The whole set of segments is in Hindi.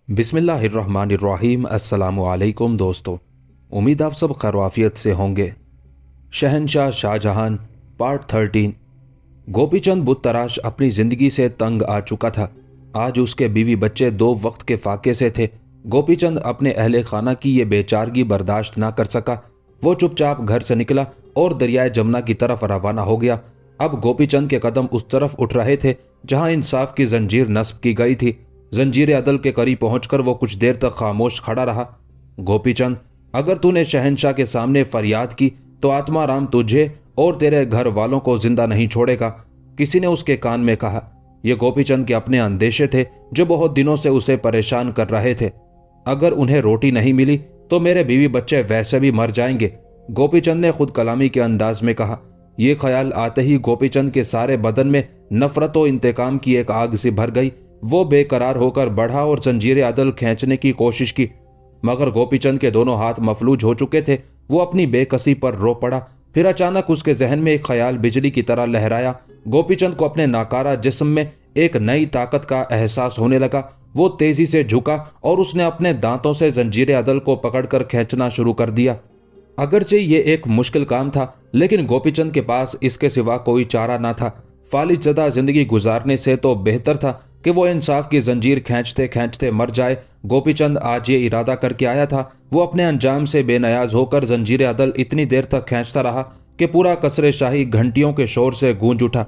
बिस्मिल्लाहिर्रहमानिर्रहीम। अस्सलामुअलैकुम दोस्तों, उम्मीद आप सब खैरवाफियत से होंगे। शहनशाह शाहजहां पार्ट 13। गोपीचंद बुत तराश अपनी ज़िंदगी से तंग आ चुका था। आज उसके बीवी बच्चे 2 वक्त के फाके से थे। गोपीचंद अपने अहले खाना की ये बेचारगी बर्दाश्त ना कर सका। वो चुपचाप घर से निकला और दरियाए जमुना की तरफ रवाना हो गया। अब गोपीचंद के कदम उस तरफ उठ रहे थे जहां इंसाफ की जंजीर नस्ब की गई थी। जंजीर अदल के करीब पहुंचकर वो कुछ देर तक खामोश खड़ा रहा। गोपीचंद, अगर तूने शहनशाह के सामने फरियाद की तो आत्माराम तुझे और तेरे घर वालों को जिंदा नहीं छोड़ेगा, किसी ने उसके कान में कहा। ये गोपीचंद के अपने अंदेशे थे जो बहुत दिनों से उसे परेशान कर रहे थे। अगर उन्हें रोटी नहीं मिली तो मेरे बीवी बच्चे वैसे भी मर जाएंगे, गोपीचंद ने खुद कलामी के अंदाज में कहा। यह ख्याल आते ही गोपीचंद के सारे बदन में नफरत और इंतकाम की एक आग से भर गई। वो बेकरार होकर बढ़ा और जंजीर अदल खींचने की कोशिश की, मगर गोपीचंद के दोनों हाथ मफलूज हो चुके थे। वो अपनी बेकसी पर रो पड़ा। फिर अचानक उसके जहन में एक ख्याल बिजली की तरह लहराया। गोपीचंद को अपने नाकारा जिस्म में एक नई ताकत का एहसास होने लगा। वो तेजी से झुका और उसने अपने दांतों से जंजीर अदल को पकड़कर खींचना शुरू कर दिया। अगरचे ये एक मुश्किल काम था, लेकिन गोपीचंद के पास इसके सिवा कोई चारा ना था। फालिजदा जिंदगी गुजारने से तो बेहतर था कि वो इंसाफ की जंजीर खींचते खींचते मर जाए। गोपीचंद आज ये इरादा करके आया था। वो अपने अंजाम से बेनयाज होकर जंजीर अदल इतनी देर तक खींचता रहा कि पूरा कसरे शाही घंटियों के शोर से गूंज उठा।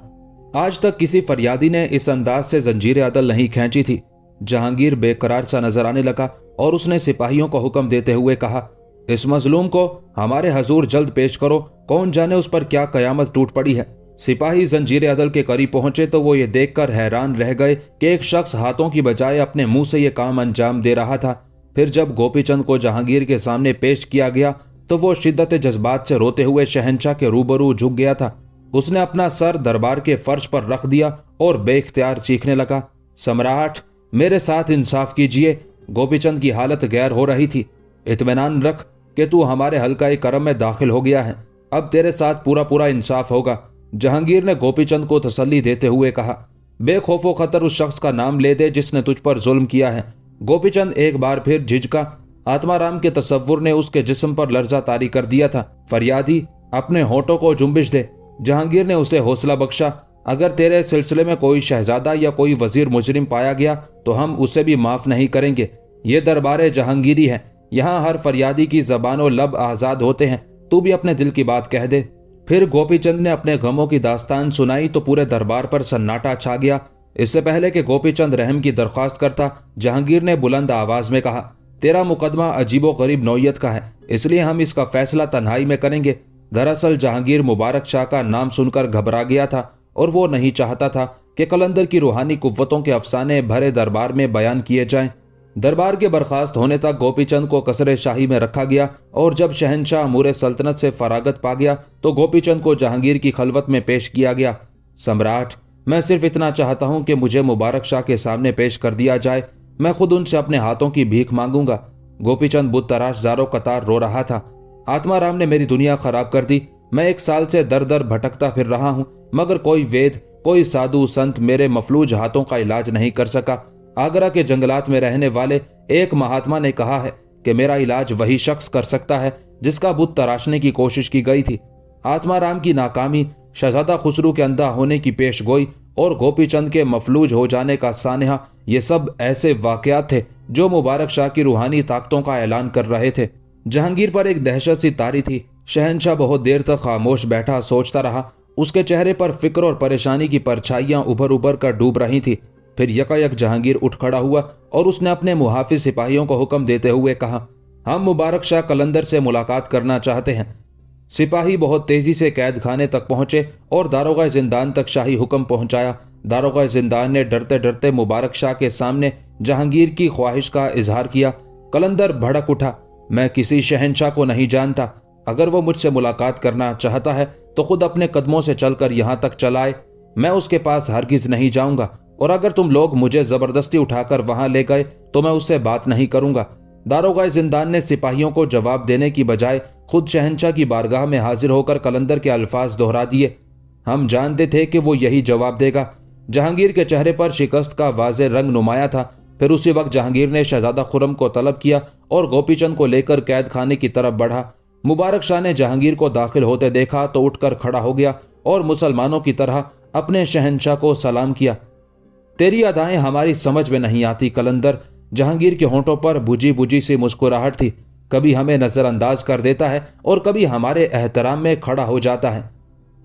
आज तक किसी फरियादी ने इस अंदाज से जंजीर अदल नहीं खींची थी। जहांगीर बेकरार सा नजर आने लगा और उसने सिपाहियों को हुक्म देते हुए कहा, इस मजलूम को हमारे हजूर जल्द पेश करो, कौन जाने उस पर क्या कयामत टूट पड़ी है। सिपाही जंजीर अदल के करीब पहुंचे तो वो ये देखकर हैरान रह गए कि एक शख्स हाथों की बजाय अपने मुंह से ये काम अंजाम दे रहा था। फिर जब गोपीचंद को जहांगीर के सामने पेश किया गया तो वो शिद्दत जज्बात से रोते हुए शहनशाह के रूबरू झुक गया था। उसने अपना सर दरबार के फर्श पर रख दिया और बेख्तियार चीखने लगा, सम्राट, मेरे साथ इंसाफ कीजिए। गोपीचंद की हालत गैर हो रही थी। इत्मीनान रख कि तू हमारे हल्का करम में दाखिल हो गया है, अब तेरे साथ पूरा पूरा इंसाफ होगा। जहांगीर ने गोपीचंद को तसल्ली देते हुए कहा, बेखौफो खतर उस शख्स का नाम ले दे जिसने तुझ पर जुल्म किया है। गोपीचंद एक बार फिर झिझका। आत्माराम के तसव्वुर ने उसके जिस्म पर लर्जा तारी कर दिया था। फरियादी, अपने होठों को जुम्बिश दे। जहांगीर ने उसे हौसला बख्शा। अगर तेरे सिलसिले में कोई शहजादा या कोई वजीर मुजरिम पाया गया तो हम उसे भी माफ नहीं करेंगे। ये दरबार जहांगीरी है, यहाँ हर फरियादी की जबान और लब आजाद होते हैं। तू भी अपने दिल की बात कह दे। फिर गोपीचंद ने अपने गमों की दास्तान सुनाई तो पूरे दरबार पर सन्नाटा छा गया। इससे पहले कि गोपीचंद रहम की दरख्वास्त करता, जहांगीर ने बुलंद आवाज में कहा, तेरा मुकदमा अजीबो गरीब नौयत का है, इसलिए हम इसका फैसला तन्हाई में करेंगे। दरअसल जहांगीर मुबारक शाह का नाम सुनकर घबरा गया था और वो नहीं चाहता था कि कलंदर की रूहानी कुव्वतों के अफसाने भरे दरबार में बयान किए जाएं। दरबार के बर्खास्त होने तक गोपीचंद को कसरे शाही में रखा गया और जब शहनशाह अमूर सल्तनत से फरागत पा गया तो गोपीचंद को जहांगीर की खलवत में पेश किया गया। सम्राट, मैं सिर्फ इतना चाहता हूं कि मुझे मुबारक शाह के सामने पेश कर दिया जाए, मैं खुद उनसे अपने हाथों की भीख मांगूंगा। गोपीचंद बुत तराश जारो कतार रो रहा था। आत्माराम ने मेरी दुनिया खराब कर दी। मैं 1 साल से दर दर भटकता फिर रहा हूं, मगर कोई वेद, कोई साधु संत मेरे मफलूज हाथों का इलाज नहीं कर सका। आगरा के जंगलात में रहने वाले एक महात्मा ने कहा है कि मेरा इलाज वही शख्स कर सकता है जिसका बुत तराशने की कोशिश की गई थी। आत्माराम की नाकामी, शहजादा खुसरू के अंधा होने की पेशगोई और गोपीचंद के मफलूज हो जाने का सानहा, ये सब ऐसे वाकयात थे जो मुबारक शाह की रूहानी ताकतों का ऐलान कर रहे थे। जहांगीर पर एक दहशत सी तारी थी। शहनशाह बहुत देर तक खामोश बैठा सोचता रहा। उसके चेहरे पर फिक्र और परेशानी की परछाइयां उभर उभर कर डूब रही थी। फिर यकायक जहांगीर उठ खड़ा हुआ और उसने अपने मुहाफिज सिपाहियों को हुक्म देते हुए कहा, हम मुबारक शाह कलंदर से मुलाकात करना चाहते हैं। सिपाही बहुत तेजी से कैद खाने तक पहुंचे और दारोगा जिंदान तक शाही हुक्म पहुंचाया। दारोगा जिंदान ने डरते डरते मुबारक शाह के सामने जहांगीर की ख्वाहिश का इजहार किया। कलंदर भड़क उठा, मैं किसी शहनशाह को नहीं जानता। अगर वो मुझसे मुलाकात करना चाहता है तो खुद अपने कदमों से चलकर यहाँ तक चलाए, मैं उसके पास हरगिज नहीं जाऊंगा। और अगर तुम लोग मुझे जबरदस्ती उठाकर वहां ले गए तो मैं उससे बात नहीं करूंगा। दारोगा जिंदान ने सिपाहियों को जवाब देने की बजाय खुद शहंशाह की बारगाह में हाजिर होकर कलंदर के अल्फाज दोहरा दिए। हम जानते थे कि वो यही जवाब देगा। जहांगीर के चेहरे पर शिकस्त का वाज़े रंग नुमाया था। फिर उसी वक्त जहांगीर ने शहजादा खुर्रम को तलब किया और गोपीचंद को लेकर कैद खाने की तरफ बढ़ा। मुबारक शाह ने जहांगीर को दाखिल होते देखा तो उठकर खड़ा हो गया और मुसलमानों की तरह अपने शहंशाह को सलाम किया। तेरी अदाएं हमारी समझ में नहीं आती कलंदर। जहांगीर के होंठों पर बुझी बुझी सी मुस्कुराहट थी। कभी हमें नजरअंदाज कर देता है और कभी हमारे एहतराम में खड़ा हो जाता है।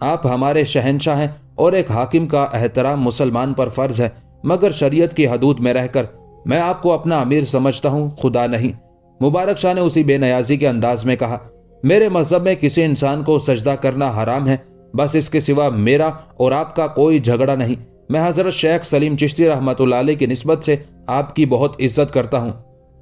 आप हमारे शहंशाह हैं और एक हाकिम का एहतराम मुसलमान पर फर्ज है, मगर शरीयत की हदूद में रहकर। मैं आपको अपना अमीर समझता हूं, खुदा नहीं। मुबारक शाह ने उसी बेनयाजी के अंदाज में कहा, मेरे मजहब में किसी इंसान को सजदा करना हराम है। बस इसके सिवा मेरा और आपका कोई झगड़ा नहीं। मैं हजरत शेख सलीम चिश्ती रहमतुल्लाह अलैह की निस्बत से आपकी बहुत इज्जत करता हूँ।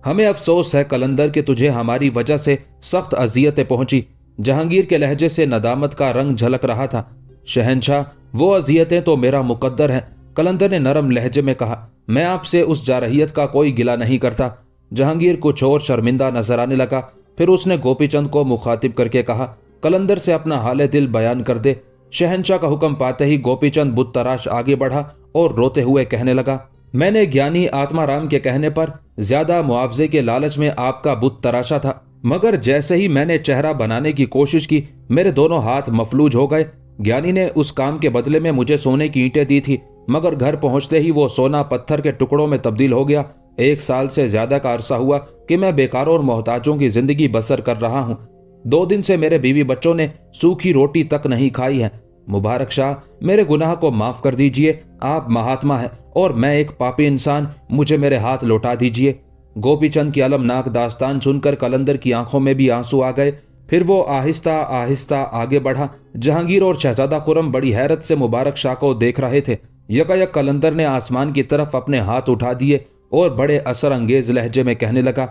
हमें अफसोस है कलंदर कि तुझे हमारी वजह से सख्त अजियतें पहुंची। जहांगीर के लहजे से नदामत का रंग झलक रहा था। शहंशाह, वो अजियतें तो मेरा मुकद्दर हैं। कलंदर ने नरम लहजे में कहा, मैं आपसे उस जारहियत का कोई गिला नहीं करता। जहांगीर कुछ और शर्मिंदा नजर आने लगा। फिर उसने गोपीचंद को मुखातिब करके कहा, कलंदर से अपना हाल दिल बयान कर दे। शहंशाह का हुक्म पाते ही गोपीचंद बुत तराश आगे बढ़ा और रोते हुए कहने लगा, मैंने ज्ञानी आत्माराम के कहने पर ज्यादा मुआवजे के लालच में आपका बुत तराशा था, मगर जैसे ही मैंने चेहरा बनाने की कोशिश की मेरे दोनों हाथ मफलूज हो गए। ज्ञानी ने उस काम के बदले में मुझे सोने की ईंटें दी थी, मगर घर पहुंचते ही वो सोना पत्थर के टुकड़ों में तब्दील हो गया। 1 साल से ज्यादा का अरसा हुआ कि मैं बेकार और मोहताजों की जिंदगी बसर कर रहा हूँ। 2 दिन से मेरे बीवी बच्चों ने सूखी रोटी तक नहीं खाई है। मुबारक शाह, मेरे गुनाह को माफ कर दीजिए। आप महात्मा हैं और मैं एक पापी इंसान, मुझे मेरे हाथ लौटा दीजिए। गोपीचंद की अलमनाक दास्तान सुनकर कलंदर की आंखों में भी आंसू आ गए। फिर वो आहिस्ता आहिस्ता आगे बढ़ा। जहांगीर और शहजादा खुर्रम बड़ी हैरत से मुबारक शाह को देख रहे थे। यकायक कलंदर ने आसमान की तरफ अपने हाथ उठा दिए और बड़े असर अंगेज लहजे में कहने लगा,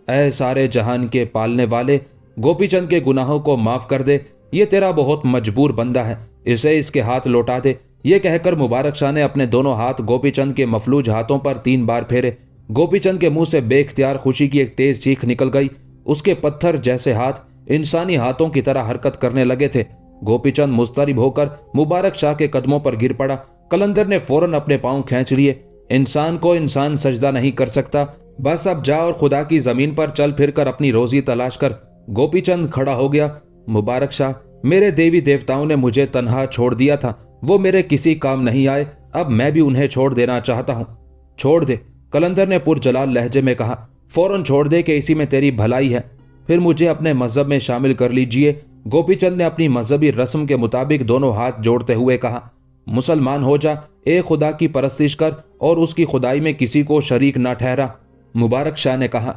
ऐ सारे जहान के पालने वाले, गोपीचंद के गुनाहों को माफ कर दे। ये तेरा बहुत मजबूर बंदा है, इसे इसके हाथ लौटा दे। ये कहकर मुबारक शाह ने अपने दोनों हाथ गोपीचंद के मफलूज हाथों पर 3 बार फेरे। गोपीचंद के मुंह से बेख्तियार खुशी की एक तेज चीख निकल गई। उसके पत्थर जैसे हाथ इंसानी हाथों की तरह हरकत करने लगे थे। गोपीचंद मुस्तरिब होकर मुबारक शाह के कदमों पर गिर पड़ा। कलंदर ने फौरन अपने पांव खींच लिए। इंसान को इंसान सजदा नहीं कर सकता, बस अब जा और खुदा की जमीन पर चल फिर कर अपनी रोजी तलाश कर। गोपीचंद खड़ा हो गया। मुबारक शाह, मेरे देवी देवताओं ने मुझे तन्हा छोड़ दिया था, वो मेरे किसी काम नहीं आए। अब मैं भी उन्हें छोड़ देना चाहता हूँ। छोड़ दे, कलंदर ने पुरजलाल लहजे में कहा। फौरन छोड़ दे कि इसी में तेरी भलाई है। फिर मुझे अपने मजहब में शामिल कर लीजिए। गोपीचंद ने अपनी मजहबी रस्म के मुताबिक दोनों हाथ जोड़ते हुए कहा, मुसलमान हो जा, एक खुदा की परस्तिश कर और उसकी खुदाई में किसी को शरीक न ठहरा। मुबारक शाह ने कहा।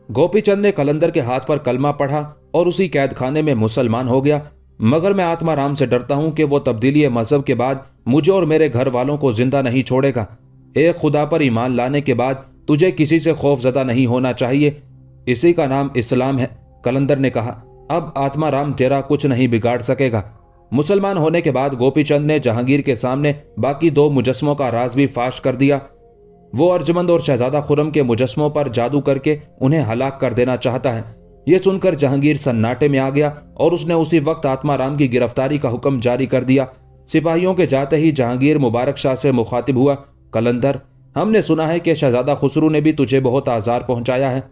गोपीचंद ने कलंदर के हाथ पर कलमा पढ़ा और उसी कैद खाने में मुसलमान हो गया। मगर मैं आत्माराम से डरता हूं कि वो तब्दीली मजहब के बाद मुझे और मेरे घर वालों को जिंदा नहीं छोड़ेगा। एक खुदा पर ईमान लाने के बाद तुझे किसी से खौफजदा नहीं होना चाहिए। इसी का नाम इस्लाम है, कलंदर ने कहा। अब आत्माराम तेरा कुछ नहीं बिगाड़ सकेगा। मुसलमान होने के बाद गोपीचंद ने जहांगीर के सामने बाकी 2 मुजस्मों का राज भी फाश कर दिया। वो अर्जमंद और शहजादा खुर्रम के मुजस्मों पर जादू करके उन्हें हलाक कर देना चाहता है। यह सुनकर जहांगीर सन्नाटे में आ गया और उसने उसी वक्त आत्माराम की गिरफ्तारी का हुक्म जारी कर दिया। सिपाहियों के जाते ही जहांगीर मुबारक शाह से मुखातिब हुआ, कलंदर, हमने सुना है कि शहजादा खुसरू ने भी तुझे बहुत आजार पहुंचाया है।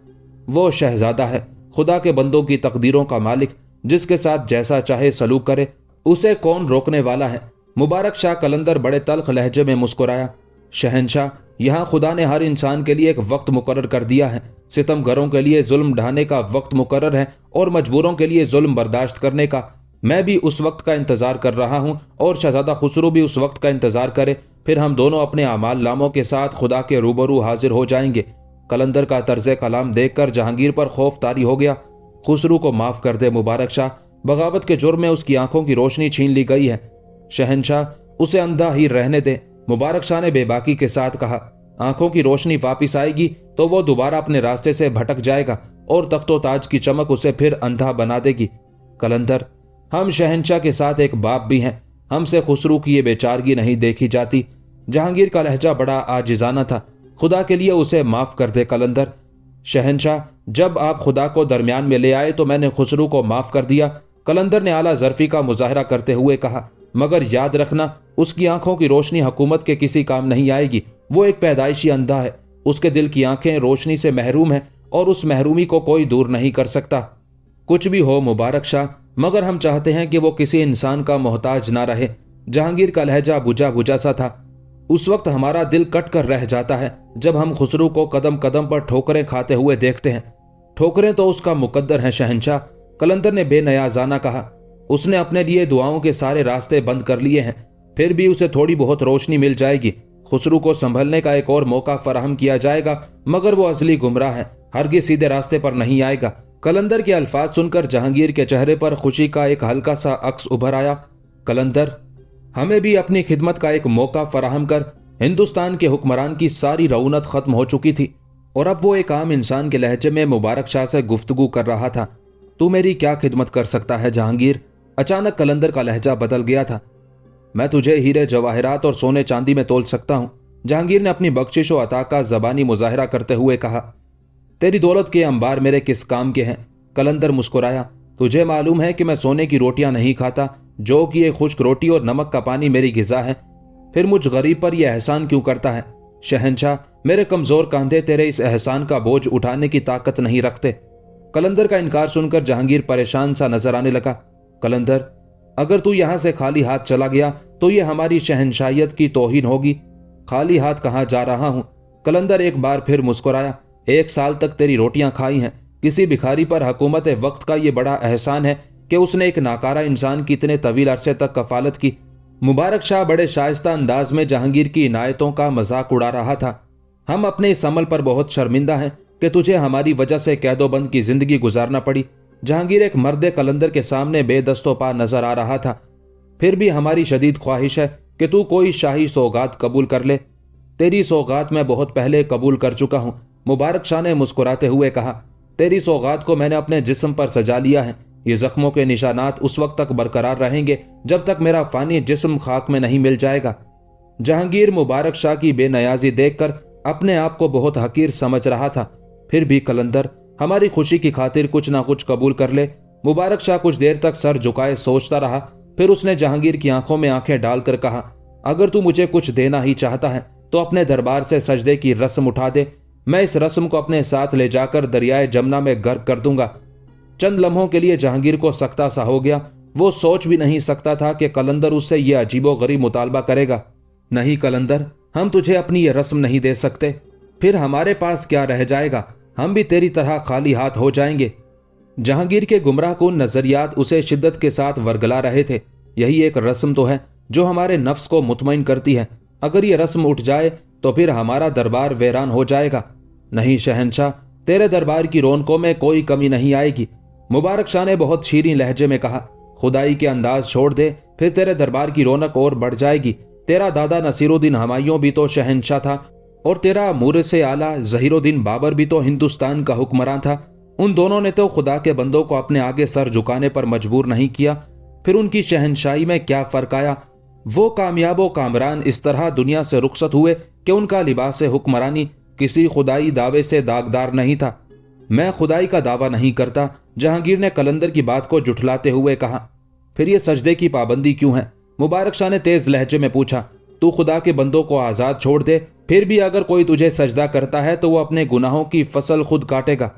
वो शहजादा है, खुदा के बंदों की तकदीरों का मालिक, जिसके साथ जैसा चाहे सलूक करे, उसे कौन रोकने वाला है। मुबारक शाह कलंदर बड़े तल्ख लहजे में मुस्कुराया। शहंशाह, यहाँ खुदा ने हर इंसान के लिए एक वक्त मुकर्रर कर दिया है। सितमगरों के लिए जुल्म ढाने का वक्त मुकर्रर है और मजबूरों के लिए जुल्म बर्दाश्त करने का। मैं भी उस वक्त का इंतजार कर रहा हूँ और शहजादा खुसरू भी उस वक्त का इंतजार करे। फिर हम दोनों अपने अमाल नामों के साथ खुदा के रूबरू हाजिर हो जाएंगे। कलंदर का तर्ज कलाम देखकर जहांगीर पर खौफ तारी हो गया। खुसरू को माफ कर दे मुबारक शाह, बगावत के जुर्म में उसकी आंखों की रोशनी छीन ली गई है। शहंशाह, उसे अंधा ही रहने दे, मुबारक शाह ने बेबाकी के साथ कहा। आंखों की रोशनी वापिस आएगी तो वो दोबारा अपने रास्ते से भटक जाएगा और तख्तो ताज की चमक उसे फिर अंधा बना देगी। कलंदर, हम शहंशाह के साथ एक बाप भी हैं, हमसे खुसरू की ये बेचारगी नहीं देखी जाती। जहांगीर का लहजा बड़ा आजिजाना था। खुदा के लिए उसे माफ कर दे कलंदर। शहंशाह, जब आप खुदा को दरमियान में ले आए तो मैंने खुसरू को माफ कर दिया। कलंदर ने आला ज़र्फ़ी का मुजाहरा करते हुए कहा, मगर याद रखना, उसकी आंखों की रोशनी हुकूमत के किसी काम नहीं आएगी। वो एक पैदाइशी अंधा है। उसके दिल की आंखें रोशनी से महरूम हैं और उस महरूमी को कोई दूर नहीं कर सकता। कुछ भी हो मुबारक शाह, मगर हम चाहते हैं कि वो किसी इंसान का मोहताज ना रहे। जहांगीर का लहजा बुझा बुझा सा था। उस वक्त हमारा दिल कट कर रह जाता है जब हम खुसरू को कदम कदम पर ठोकरें खाते हुए देखते हैं। ठोकरें तो उसका मुकद्दर हैं शहंशाह, कलंदर ने बेनयाजाना कहा। उसने अपने लिए दुआओं के सारे रास्ते बंद कर लिए हैं, फिर भी उसे थोड़ी बहुत रोशनी मिल जाएगी। खुसरू को संभलने का एक और मौका फराहम किया जाएगा, मगर वो असली गुमराह है, हरगिज़ सीधे रास्ते पर नहीं आएगा। कलंदर के अल्फाज सुनकर जहांगीर के चेहरे पर खुशी का एक हल्का सा अक्स उभर आया। कलंदर, हमें भी अपनी खिदमत का एक मौका फराहम कर। हिंदुस्तान के हुक्मरान की सारी रऊनत खत्म हो चुकी थी और अब वो एक आम इंसान के लहजे में मुबारक शाह से गुफ्तगू कर रहा था। तू मेरी क्या खिदमत कर सकता है जहांगीर? अचानक कलंदर का लहजा बदल गया था। मैं तुझे हीरे जवाहरात और सोने चांदी में तोल सकता हूं, जहांगीर ने अपनी बख्शिश व अता का जबानी मुजाहरा करते हुए कहा। तेरी दौलत के अंबार मेरे किस काम के हैं? कलंदर मुस्कुराया। तुझे मालूम है कि मैं सोने की रोटियां नहीं खाता, जो कि ये खुश्क रोटी और नमक का पानी मेरी गिजा है। फिर मुझ गरीब पर यह एहसान क्यों करता है? शहंशाह, मेरे कमजोर कंधे तेरे इस एहसान का बोझ उठाने की ताकत नहीं रखते। कलंदर का इनकार सुनकर जहांगीर परेशान सा नजर आने लगा। कलंदर, अगर तू यहां से खाली हाथ चला गया तो यह हमारी शहंशाहियत की तौहीन होगी। खाली हाथ कहां जा रहा हूं? कलंदर एक बार फिर मुस्कुराया। 1 साल तक तेरी रोटियां खाई हैं। किसी भिखारी पर हुकूमत वक्त का यह बड़ा एहसान है कि उसने एक नाकारा इंसान की इतने तवील अरसे तक कफालत की। मुबारक शाह बड़े शाइस्ता अंदाज में जहांगीर की इनायतों का मजाक उड़ा रहा था। हम अपने इस अमल पर बहुत शर्मिंदा हैं कि तुझे हमारी वजह से कैदोबंद की जिंदगी गुजारना पड़ी। जहांगीर एक मर्द कलंदर के सामने बेदस्तो पा नजर आ रहा था। फिर भी हमारी शदीद ख्वाहिश है कि तू कोई शाही सौगात कबूल कर ले। तेरी सौगात मैं बहुत पहले कबूल कर चुका हूं, मुबारक शाह ने मुस्कुराते हुए कहा। तेरी सौगात को मैंने अपने जिस्म पर सजा लिया है। ये जख्मों के निशानात उस वक्त तक बरकरार रहेंगे जब तक मेरा फानी जिस्म खाक में नहीं मिल जाएगा। जहांगीर मुबारक शाह की बेनयाजी देखकर अपने आप को बहुत हकीर समझ रहा था। फिर भी कलंदर, हमारी खुशी की खातिर कुछ ना कुछ कबूल कर ले। मुबारक शाह कुछ देर तक सर झुकाए सोचता रहा। फिर उसने जहांगीर की आंखों में आंखें डालकर कहा, अगर तू मुझे कुछ देना ही चाहता है तो अपने दरबार से सजदे की रस्म उठा दे। मैं इस रस्म को अपने साथ ले जाकर दरियाए जमुना में गर्क कर दूंगा। चंद लम्हों के लिए जहांगीर को सख्ता सा हो गया। वो सोच भी नहीं सकता था कि कलंदर उससे यह अजीबो गरीब मुतालबा करेगा। नहीं कलंदर, हम तुझे अपनी यह रस्म नहीं दे सकते। फिर हमारे पास क्या रह जाएगा? हम भी तेरी तरह खाली हाथ हो जाएंगे। जहांगीर के गुमराह कुन नजरियात उसे शिद्दत के साथ वरगला रहे थे। यही एक रस्म तो है जो हमारे नफ्स को मुतमईन करती है। अगर ये रस्म उठ जाए तो फिर हमारा दरबार वीरान हो जाएगा। नहीं शहंशाह, तेरे दरबार की रौनकों में कोई कमी नहीं आएगी। मुबारक शाह ने बहुत शीरीं लहजे में कहा। खुदाई के अंदाज छोड़ दे, फिर तेरे दरबार की रौनक और बढ़ जाएगी। तेरा दादा नसीरुद्दीन हमायूं भी तो शहंशाह था और तेरा मुरसे आला ज़हीरुद्दीन बाबर भी तो हिंदुस्तान का हुक्मरान था। उन दोनों ने तो खुदा के बंदों को अपने आगे सर झुकाने पर मजबूर नहीं किया। फिर उनकी शहंशाही में क्या फर्क आया? वो कामयाबो कामरान इस तरह दुनिया से रुखसत हुए कि उनका लिबास हुक्मरानी किसी खुदाई दावे से दागदार नहीं था। मैं खुदाई का दावा नहीं करता, जहांगीर ने कलंदर की बात को जुठलाते हुए कहा। फिर ये सजदे की पाबंदी क्यों है? मुबारक शाह ने तेज लहजे में पूछा। तू खुदा के बंदों को आजाद छोड़ दे, फिर भी अगर कोई तुझे सजदा करता है तो वो अपने गुनाहों की फसल खुद काटेगा।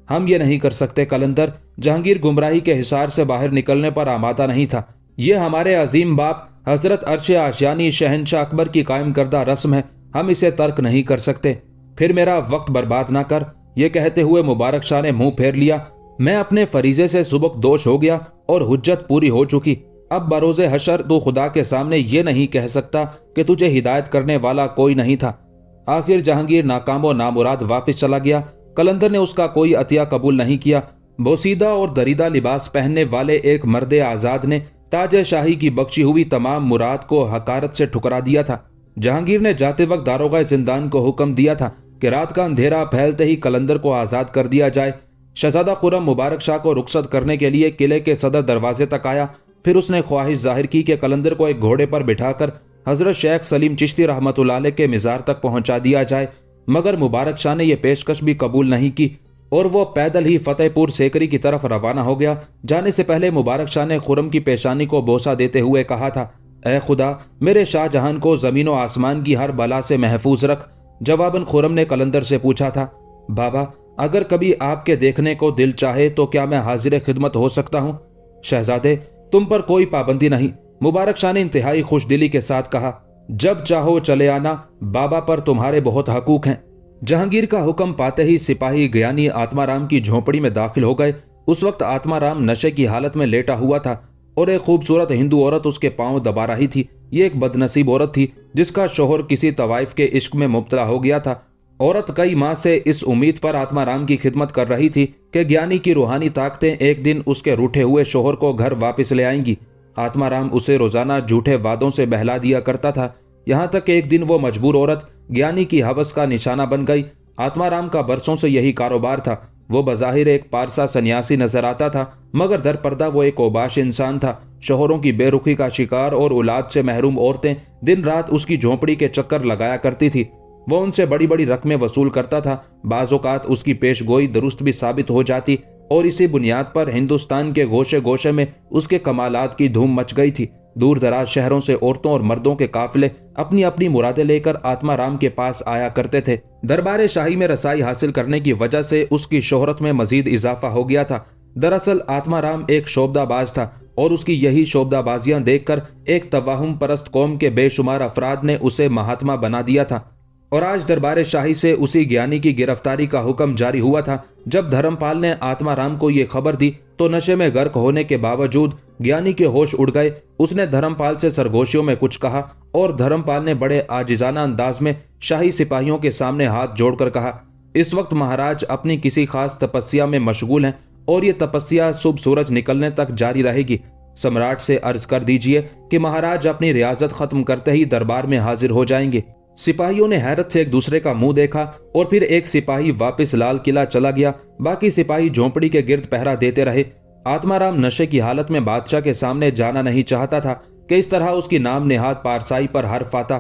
हम ये नहीं कर सकते कलंदर। जहांगीर गुमराही के हिसार से बाहर निकलने पर आमादा नहीं था। ये हमारे अजीम बाप हजरत अर्श आशियानी शहंशाह अकबर की कायम करदा रस्म है, हम इसे तर्क नहीं कर सकते। फिर मेरा वक्त बर्बाद ना कर। ये कहते हुए मुबारक शाह ने मुंह फेर लिया। मैं अपने फरीजे से सुबक दोष हो गया और हुज्जत पूरी हो चुकी। अब बरोज़े हशर तू खुदा के सामने ये नहीं कह सकता कि तुझे हिदायत करने वाला कोई नहीं था। आखिर जहांगीर नाकाम व नामुराद वापस चला गया। कलंदर ने उसका कोई अतिया कबूल नहीं किया। बोसीदा और दरीदा लिबास पहनने वाले एक मर्द आज़ाद ने ताज शाही की बख्शी हुई तमाम मुराद को हकारत से ठुकरा दिया था। जहांगीर ने जाते वक्त दारोगा जिंदान को हुक्म दिया था कि रात का अंधेरा फैलते ही कलंदर को आज़ाद कर दिया जाए। शहजादा खुर्रम मुबारक शाह को रुखसत करने के लिए किले के सदर दरवाजे तक आया। फिर उसने ख्वाहिश जाहिर की कि कलंदर को एक घोड़े पर बिठाकर हजरत शेख सलीम चिश्ती रहमतुल्लाह अलैह के मिज़ार तक पहुंचा दिया जाए, मगर मुबारक शाह ने यह पेशकश भी कबूल नहीं की। और वो पैदल ही फतेहपुर सेकरी की तरफ रवाना हो गया। जाने से पहले मुबारक शाह ने खुर्रम की पेशानी को बोसा देते हुए कहा था, ए खुदा, मेरे शाहजहां को ज़मीन व आसमान की हर बला से महफूज रख। जवाबन खुर्रम ने कलंदर से पूछा था, बाबा, अगर कभी आपके देखने को दिल चाहे तो क्या मैं हाजिर खिदमत हो सकता हूँ? शहजादे, तुम पर कोई पाबंदी नहीं। मुबारक शाह ने इंतहाई खुशदिली के साथ कहा, जब चाहो चले आना, बाबा पर तुम्हारे बहुत हकूक हैं। जहांगीर का हुक्म पाते ही सिपाही ज्ञानी आत्माराम की झोंपड़ी में दाखिल हो गए। उस वक्त आत्माराम नशे की हालत में लेटा हुआ था और एक खूबसूरत हिंदू औरत उसके पांव दबा रही थी। ये एक बदनसीब औरत थी जिसका शोहर किसी तवाइफ के इश्क में मुब्तला हो गया था। औरत कई माह से इस उम्मीद पर आत्माराम की खिदमत कर रही थी कि ज्ञानी की रूहानी ताकतें एक दिन उसके रूठे हुए शोहर को घर वापस ले आएंगी। आत्माराम उसे रोजाना झूठे वादों से बहला दिया करता था, यहाँ तक एक दिन वो मजबूर औरत ज्ञानी की हवस का निशाना बन गई। आत्माराम का बरसों से यही कारोबार था। वो बज़ाहिर एक पारसा सन्यासी नजर आता था, मगर दरपर्दा वो एक ओबाश इंसान था। शोहरों की बेरुखी का शिकार और औलाद से महरूम औरतें दिन रात उसकी झोंपड़ी के चक्कर लगाया करती थी। वो उनसे बड़ी बड़ी रकमें वसूल करता था। बाज़-औक़ात उसकी पेशगोई दुरुस्त भी साबित हो जाती और इसी बुनियाद पर हिंदुस्तान के गोशे गोशे में उसके कमालात की धूम मच गई थी। दूर दराज शहरों से औरतों और मर्दों के काफिले अपनी अपनी मुरादें लेकर आत्माराम के पास आया करते थे। दरबार शाही में रसाई हासिल करने की वजह से उसकी शोहरत में मजीद इजाफा हो गया था। दरअसल आत्माराम एक शोबदाबाज था और उसकी यही शोबदाबाजियां देखकर एक तवाहुम परस्त कौम के बेशुमार अफराद ने उसे महात्मा बना दिया था। और आज दरबार शाही से उसी ज्ञानी की गिरफ्तारी का हुक्म जारी हुआ था। जब धर्मपाल ने आत्माराम को ये खबर दी तो नशे में गर्क होने के बावजूद ज्ञानी के होश उड़ गए। उसने धर्मपाल से सरगोशियों में कुछ कहा और धर्मपाल ने बड़े आजिजाना अंदाज में शाही सिपाहियों के सामने हाथ जोड़कर कहा, इस वक्त महाराज अपनी किसी खास तपस्या में मशगूल हैं और ये तपस्या सुबह सूरज निकलने तक जारी रहेगी। सम्राट से अर्ज कर दीजिए कि महाराज अपनी रियाजत खत्म करते ही दरबार में हाजिर हो जाएंगे। सिपाहियों ने हैरत से एक दूसरे का मुंह देखा और फिर एक सिपाही वापस लाल किला चला गया। बाकी सिपाही झोंपड़ी के गिर्द पहरा देते रहे। आत्माराम नशे की हालत में बादशाह के सामने जाना नहीं चाहता था कि इस तरह उसकी नाम नेहाद पारसाई पर हर्फ आता।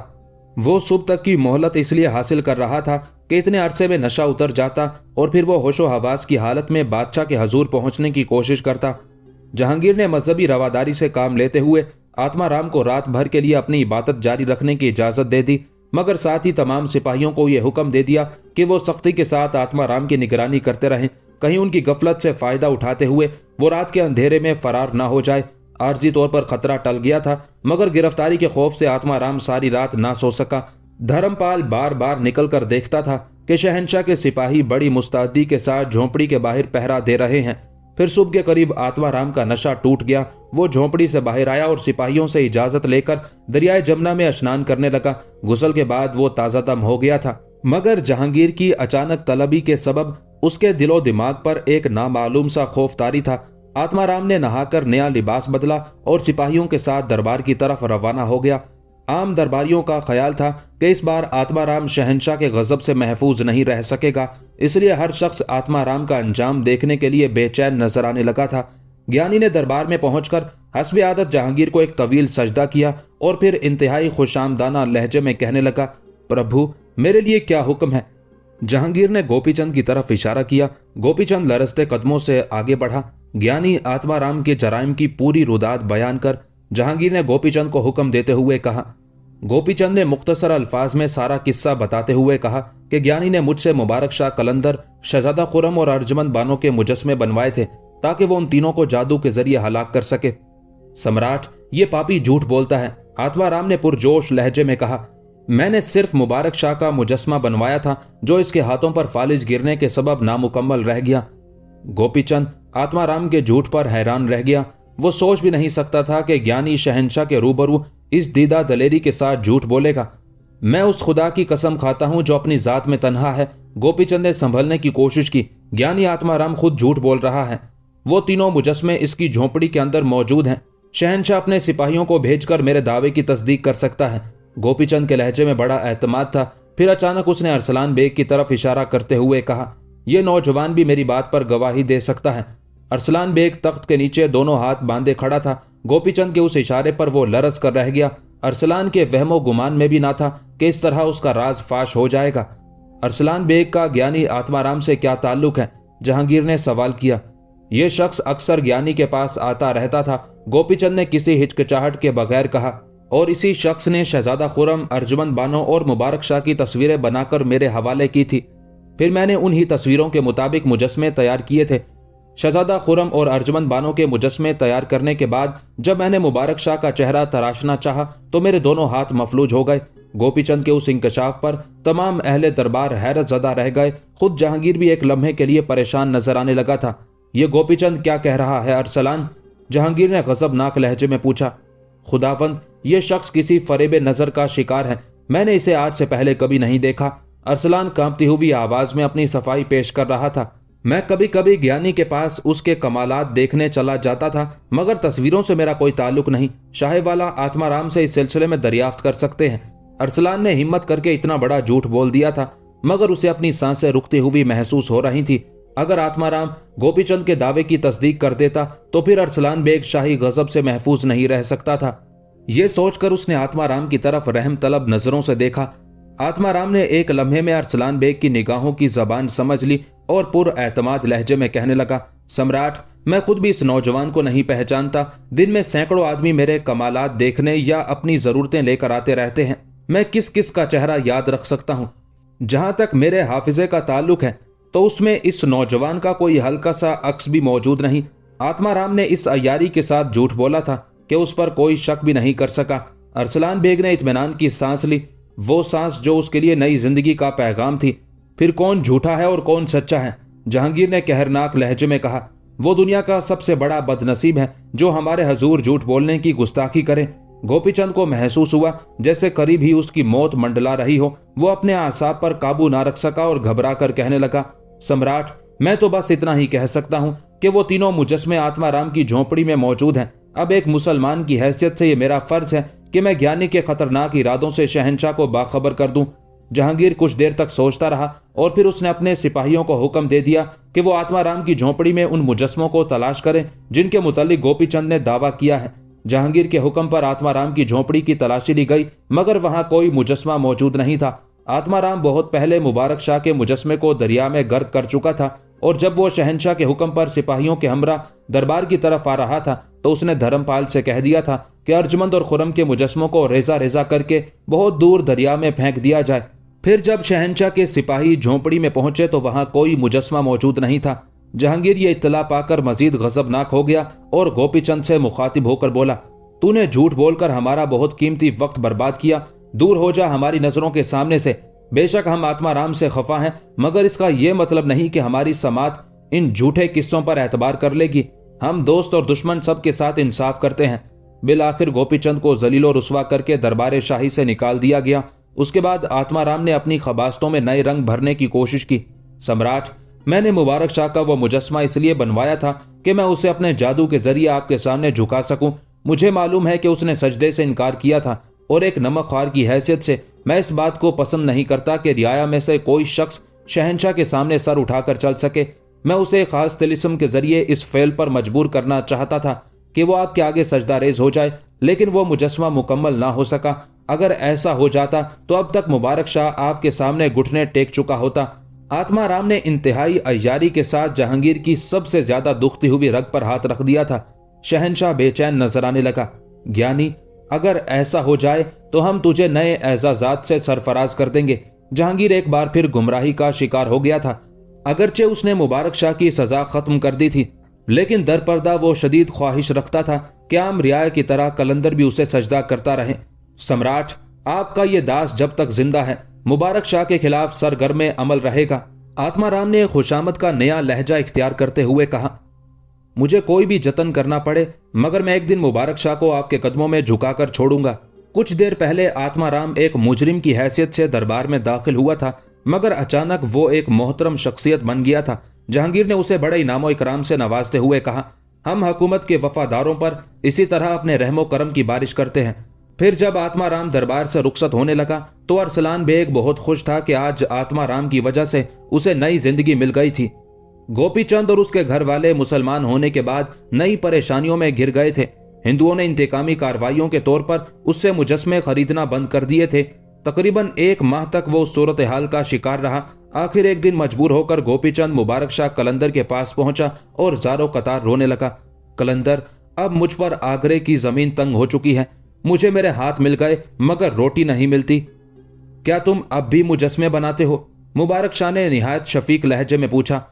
वो सुबह तक की मोहलत इसलिए हासिल कर रहा था कि इतने अरसे में नशा उतर जाता और फिर वो होशो हवास की हालत में बादशाह के हजूर पहुंचने की कोशिश करता। जहांगीर ने मजहबी रवादारी से काम लेते हुए आत्माराम को रात भर के लिए अपनी इबादत जारी रखने की इजाजत दे दी, मगर साथ ही तमाम सिपाहियों को यह हुक्म दे दिया कि वो सख्ती के साथ आत्माराम की निगरानी करते रहें, कहीं उनकी गफलत से फायदा उठाते हुए वो रात के अंधेरे में फरार न हो जाए। आर्जी तौर पर खतरा टल गया था, मगर गिरफ्तारी के खौफ से आत्माराम सारी रात ना सो सका। धर्मपाल बार बार निकल कर देखता था कि शहंशाह के सिपाही बड़ी मुस्तैदी के साथ झोंपड़ी के बाहर पहरा दे रहे हैं। फिर सुबह के करीब आत्माराम का नशा टूट गया। वो झोंपड़ी से बाहर आया और सिपाहियों से इजाजत लेकर दरियाए जमुना में स्नान करने लगा। गुस्ल के बाद वो ताज़ादम हो गया था, मगर जहांगीर की अचानक तलबी के सबब उसके दिलो दिमाग पर एक नामालूम सा खौफ तारी था। आत्माराम ने नहाकर नया लिबास बदला और सिपाहियों के साथ दरबार की तरफ रवाना हो गया। आम दरबारियों का ख्याल था कि इस बार आत्माराम शहंशाह के गजब से महफूज नहीं रह सकेगा, इसलिए हर शख्स आत्माराम का अंजाम देखने के लिए बेचैन नजर आने लगा था। ज्ञानी ने दरबार में पहुंचकर हस्बे आदत जहांगीर को एक तवील सजदा किया और फिर इंतहाई खुशामदाना लहजे में कहने लगा, प्रभु, मेरे लिए क्या हुक्म है? जहांगीर ने गोपीचंद की तरफ इशारा किया। गोपीचंद लरजते कदमों से आगे बढ़ा। ज्ञानी आत्माराम के जराइम की पूरी रुदात बयान कर जहांगीर ने गोपीचंद को हुक्म देते हुए कहा। गोपीचंद ने मुख्तसर अल्फाज में सारा किस्सा बताते हुए कहा कि ज्ञानी ने मुझसे मुबारक शाह कलंदर, शहजादा खुर्रम और अर्जमंद बानों के मुजस्मे बनवाए थे ताकि वो उन तीनों को जादू के जरिए हलाक कर सके। सम्राट, ये पापी झूठ बोलता है, आत्माराम ने पुरजोश लहजे में कहा। मैंने सिर्फ मुबारक शाह का मुजस्मा बनवाया था जो इसके हाथों पर फालिज गिरने के सबब नामुकम्मल रह गया। गोपीचंद आत्माराम के झूठ पर हैरान रह गया। वो सोच भी नहीं सकता था कि ज्ञानी शहंशाह के रूबरू इस दीदा दलेरी के साथ झूठ बोलेगा। मैं उस खुदा की कसम खाता हूं जो अपनी जात में तन्हा है। गोपीचंद ने संभलने की कोशिश की। ज्ञानी आत्माराम खुद झूठ बोल रहा है। वो तीनों मुजस्मे इसकी झोंपड़ी के अंदर मौजूद हैं। शहंशाह अपने सिपाहियों को भेजकर मेरे दावे की तस्दीक कर सकता है। गोपीचंद के लहजे में बड़ा एतमाद था। फिर अचानक उसने अरसलान बेग की तरफ इशारा करते हुए कहा, यह नौजवान भी मेरी बात पर गवाही दे सकता है। अरसलान बेग तख्त के नीचे दोनों हाथ बांधे खड़ा था। गोपीचंद के उस इशारे पर वो लरज कर रह गया। अरसलान के वहमो गुमान में भी ना था कि इस तरह उसका राज फाश हो जाएगा। अरसलान बेग का ज्ञानी आत्माराम से क्या ताल्लुक है? जहांगीर ने सवाल किया। यह शख्स अक्सर ज्ञानी के पास आता रहता था, गोपीचंद ने किसी हिचकिचाहट के बगैर कहा। और इसी शख्स ने शहजादा खुर्रम, अर्जुमंद बानो और मुबारक शाह की तस्वीरें बनाकर मेरे हवाले की थी। फिर मैंने उन्हीं तस्वीरों के मुताबिक मुजस्मे तैयार किए थे। शहजादा खुर्रम और अर्जुमंद बानो के मुजस्मे तैयार करने के बाद जब मैंने मुबारक शाह का चेहरा तराशना चाहा तो मेरे दोनों हाथ मफलूज हो गए। गोपीचंद के उस इंकशाफ पर तमाम अहले दरबार हैरत ज़दा रह गए। खुद जहांगीर भी एक लम्हे के लिए परेशान नजर आने लगा था। ये गोपीचंद क्या कह रहा है अरसलान? जहांगीर ने गजबनाक लहजे में पूछा। खुदावंद, ये शख्स किसी फरेब नजर का शिकार है। मैंने इसे आज से पहले कभी नहीं देखा। अरसलान कांपती हुई आवाज में अपनी सफाई पेश कर रहा था। मैं कभी कभी ज्ञानी के पास उसके कमालात देखने चला जाता था, मगर तस्वीरों से मेरा कोई ताल्लुक नहीं। शाहेवाला आत्माराम से इस सिलसिले में दरियाफ्त कर सकते हैं। अरसलान ने हिम्मत करके इतना बड़ा झूठ बोल दिया था, मगर उसे अपनी सांसें रुकती हुई महसूस हो रही थी। अगर आत्माराम गोपीचंद के दावे की तस्दीक कर देता तो फिर अरसलान बेग शाही गजब से महफूज नहीं रह सकता था। यह सोचकर उसने आत्माराम की तरफ रहम तलब नजरों से देखा। आत्माराम ने एक लम्हे में अरसलान बेग की निगाहों की जबान समझ ली और पुरएतमाद लहजे में कहने लगा, सम्राट, मैं खुद भी इस नौजवान को नहीं पहचानता। दिन में सैकड़ों आदमी मेरे कमालात देखने या अपनी जरूरतें लेकर आते रहते हैं। मैं किस किस का चेहरा याद रख सकता हूं? जहां तक मेरे हाफिजे का ताल्लुक है तो उसमें इस नौजवान का कोई हल्का सा अक्स भी मौजूद नहीं। आत्माराम ने इस अय्यारी के साथ झूठ बोला था कि उस पर कोई शक भी नहीं कर सका। अरसलान बेग ने इत्मीनान की सांस ली, वो सांस जो उसके लिए नई जिंदगी का पैगाम थी। फिर कौन झूठा है और कौन सच्चा है? जहांगीर ने कहरनाक लहजे में कहा। वो दुनिया का सबसे बड़ा बदनसीब है जो हमारे हजूर झूठ बोलने की गुस्ताखी करे। गोपीचंद को महसूस हुआ जैसे करीब ही उसकी मौत मंडला रही हो। वो अपने आसाब पर काबू ना रख सका और घबरा कर कहने लगा, सम्राट, मैं तो बस इतना ही कह सकता हूं कि वो तीनों मुजस्मे आत्माराम की झोंपड़ी में मौजूद हैं। अब एक मुसलमान की हैसियत से ये मेरा फर्ज है कि मैं ज्ञानी के खतरनाक इरादों से शहंशाह को बाखबर कर दूं। जहांगीर कुछ देर तक सोचता रहा और फिर उसने अपने सिपाहियों को हुक्म दे दिया कि वो आत्माराम की झोंपड़ी में उन मुजस्मों को तलाश करें जिनके मुतालिक गोपीचंद ने दावा किया है। जहांगीर के हुक्म पर आत्माराम की झोंपड़ी की तलाशी ली गई, मगर वहां कोई मुजस्मा मौजूद नहीं था। आत्माराम बहुत पहले मुबारक शाह के मुजस्मे को दरिया में गर्क कर चुका था और जब वो शहंशाह के हुक्म पर सिपाहियों के हमरा दरबार की तरफ आ रहा था तो उसने धर्मपाल से कह दिया था कि अर्जुमंद और खुर्रम के मुजस्मों को रेजा रेजा करके बहुत दूर दरिया में फेंक दिया जाए। फिर जब शहंशाह के सिपाही झोंपड़ी में पहुंचे तो वहां कोई मुजस्मा मौजूद नहीं था। जहांगीर ये इत्तला पाकर मजीद गजबनाक हो गया और गोपीचंद से मुखातिब होकर बोला, तूने झूठ बोलकर हमारा बहुत कीमती वक्त बर्बाद किया। दूर हो जा हमारी नजरों के सामने से। बेशक हम आत्माराम से खफा हैं, मगर इसका यह मतलब नहीं कि हमारी समात इन झूठे किस्सों पर एतबार कर लेगी। हम दोस्त और दुश्मन सब के साथ इंसाफ करते हैं। बिलाखिर गोपीचंद को जलीलो रुस्वा करके दरबार शाही से निकाल दिया गया। उसके बाद आत्माराम ने अपनी खबास्तों में नए रंग भरने की कोशिश की। सम्राट, मैंने मुबारक शाह का वह मुजस्मा इसलिए बनवाया था कि मैं उसे अपने जादू के जरिए आपके सामने झुका सकूं। मुझे मालूम है कि उसने सजदे से इनकार किया था और एक नमकख्वार की हैसियत से मैं इस बात को पसंद नहीं करता कि रियाया में से कोई शख्स शहंशाह के सामने सर उठाकर चल सके। मैं उसे एक खास तिलिस्म के जरिए इस फेल पर मजबूर करना चाहता था कि वो आपके आगे सजदा रेज हो जाए, लेकिन वो मुजस्मा मुकम्मल ना हो सका। अगर ऐसा हो जाता तो अब तक मुबारक शाह आपके सामने घुटने टेक चुका होता। आत्माराम ने इंतहाई अय्यारी के साथ जहांगीर की सबसे ज्यादा दुखती हुई रग पर हाथ रख दिया था। शहंशाह बेचैन नजर आने लगा। ज्ञानी, अगर ऐसा हो जाए तो हम तुझे नए एजाजात से सरफराज कर देंगे। जहांगीर एक बार फिर गुमराही का शिकार हो गया था। अगरचे उसने मुबारक शाह की सजा खत्म कर दी थी, लेकिन दरपर्दा वो शदीद ख्वाहिश रखता था कि आम रियाया की तरह कलंदर भी उसे सजदा करता रहे। सम्राट, आपका ये दास जब तक जिंदा है मुबारक शाह के खिलाफ सरगर्म अमल रहेगा। आत्माराम ने खुशामद का नया लहजा इख्तियार करते हुए कहा, मुझे कोई भी जतन करना पड़े, मगर मैं एक दिन मुबारक शाह को आपके कदमों में झुकाकर छोड़ूंगा। कुछ देर पहले आत्माराम एक मुजरिम की हैसियत से दरबार में दाखिल हुआ था, मगर अचानक वो एक मोहतरम शख्सियत बन गया था। जहांगीर ने उसे बड़े इनामो इकराम से नवाजते हुए कहा, हम हुकूमत के वफादारों पर इसी तरह अपने रहमो करम की बारिश करते हैं। फिर जब आत्माराम दरबार से रुखसत होने लगा तो अरसलान बेग बहुत खुश था कि आज आत्माराम की वजह से उसे नई जिंदगी मिल गई थी। गोपीचंद और उसके घर वाले मुसलमान होने के बाद नई परेशानियों में घिर गए थे। हिंदुओं ने इंतकामी कार्रवाइयों के तौर पर उससे मुजस्मे खरीदना बंद कर दिए थे। तकरीबन 1 माह तक वो उस सूरत हाल का शिकार रहा। आखिर एक दिन मजबूर होकर गोपीचंद मुबारक शाह कलंदर के पास पहुंचा और ज़ारो कतार रोने लगा। कलंदर, अब मुझ पर आगरे की जमीन तंग हो चुकी है। मुझे मेरे हाथ मिल गए मगर रोटी नहीं मिलती। क्या तुम अब भी मुजस्मे बनाते हो? मुबारक शाह ने निहायत शफीक लहजे में पूछा।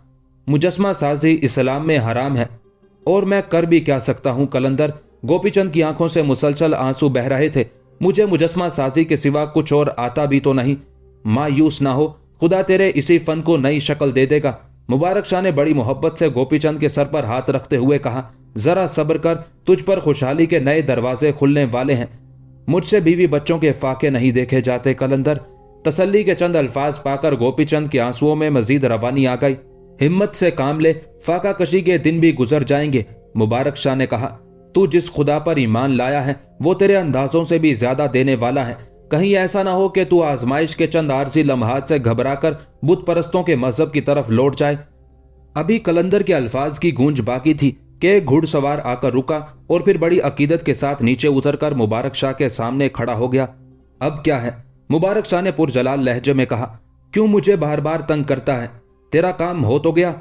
मुजस्मा साजी इस्लाम में हराम है और मैं कर भी क्या सकता हूं कलंदर। गोपीचंद की आंखों से मुसलसल आंसू बह रहे थे। मुझे मुजस्मा साजी के सिवा कुछ और आता भी तो नहीं। मायूस ना हो, खुदा तेरे इसी फन को नई शक्ल दे देगा। मुबारक शाह ने बड़ी मोहब्बत से गोपीचंद के सर पर हाथ रखते हुए कहा, जरा सब्र कर, तुझ पर खुशहाली के नए दरवाजे खुलने वाले हैं। मुझसे बीवी बच्चों के फाके नहीं देखे जाते कलंदर। तसल्ली के चंद अल्फाज पाकर गोपीचंद के आंसुओं में मजीद रवानी आ गई। हिम्मत से काम ले, फाका कशी के दिन भी गुजर जाएंगे। मुबारक शाह ने कहा, तू जिस खुदा पर ईमान लाया है वो तेरे अंदाजों से भी ज्यादा देने वाला है। कहीं ऐसा ना हो कि तू आजमाइश के चंद आरजी लम्हात से घबराकर बुत परस्तों के मजहब की तरफ लौट जाए। अभी कलंदर के अल्फाज की गूंज बाकी थी कि घुड़सवार आकर रुका और फिर बड़ी अकीदत के साथ नीचे उतरकर मुबारक शाह के सामने खड़ा हो गया। अब क्या है? मुबारक शाह ने पुरजलाल लहजे में कहा, क्यों मुझे बार बार तंग करता है? तेरा काम हो तो गया।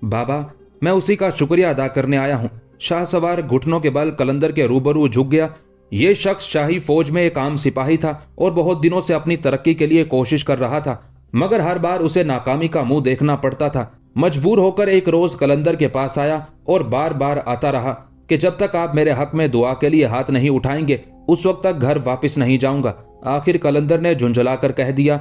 बाबा, मैं उसी का शुक्रिया अदा करने आया हूं। शाह सवार घुटनों के बल कलंदर के रूबरू झुक गया। यह शख्स शाही फौज में एक आम सिपाही था और बहुत दिनों से अपनी तरक्की के लिए कोशिश कर रहा था, मगर हर बार उसे नाकामी का मुंह देखना पड़ता था। मजबूर होकर एक रोज कलंदर के पास आया और बार बार आता रहा कि जब तक आप मेरे हक में दुआ के लिए हाथ नहीं उठाएंगे उस वक्त तक घर वापस नहीं जाऊंगा। आखिर कलंदर ने झुंझलाकर कह दिया,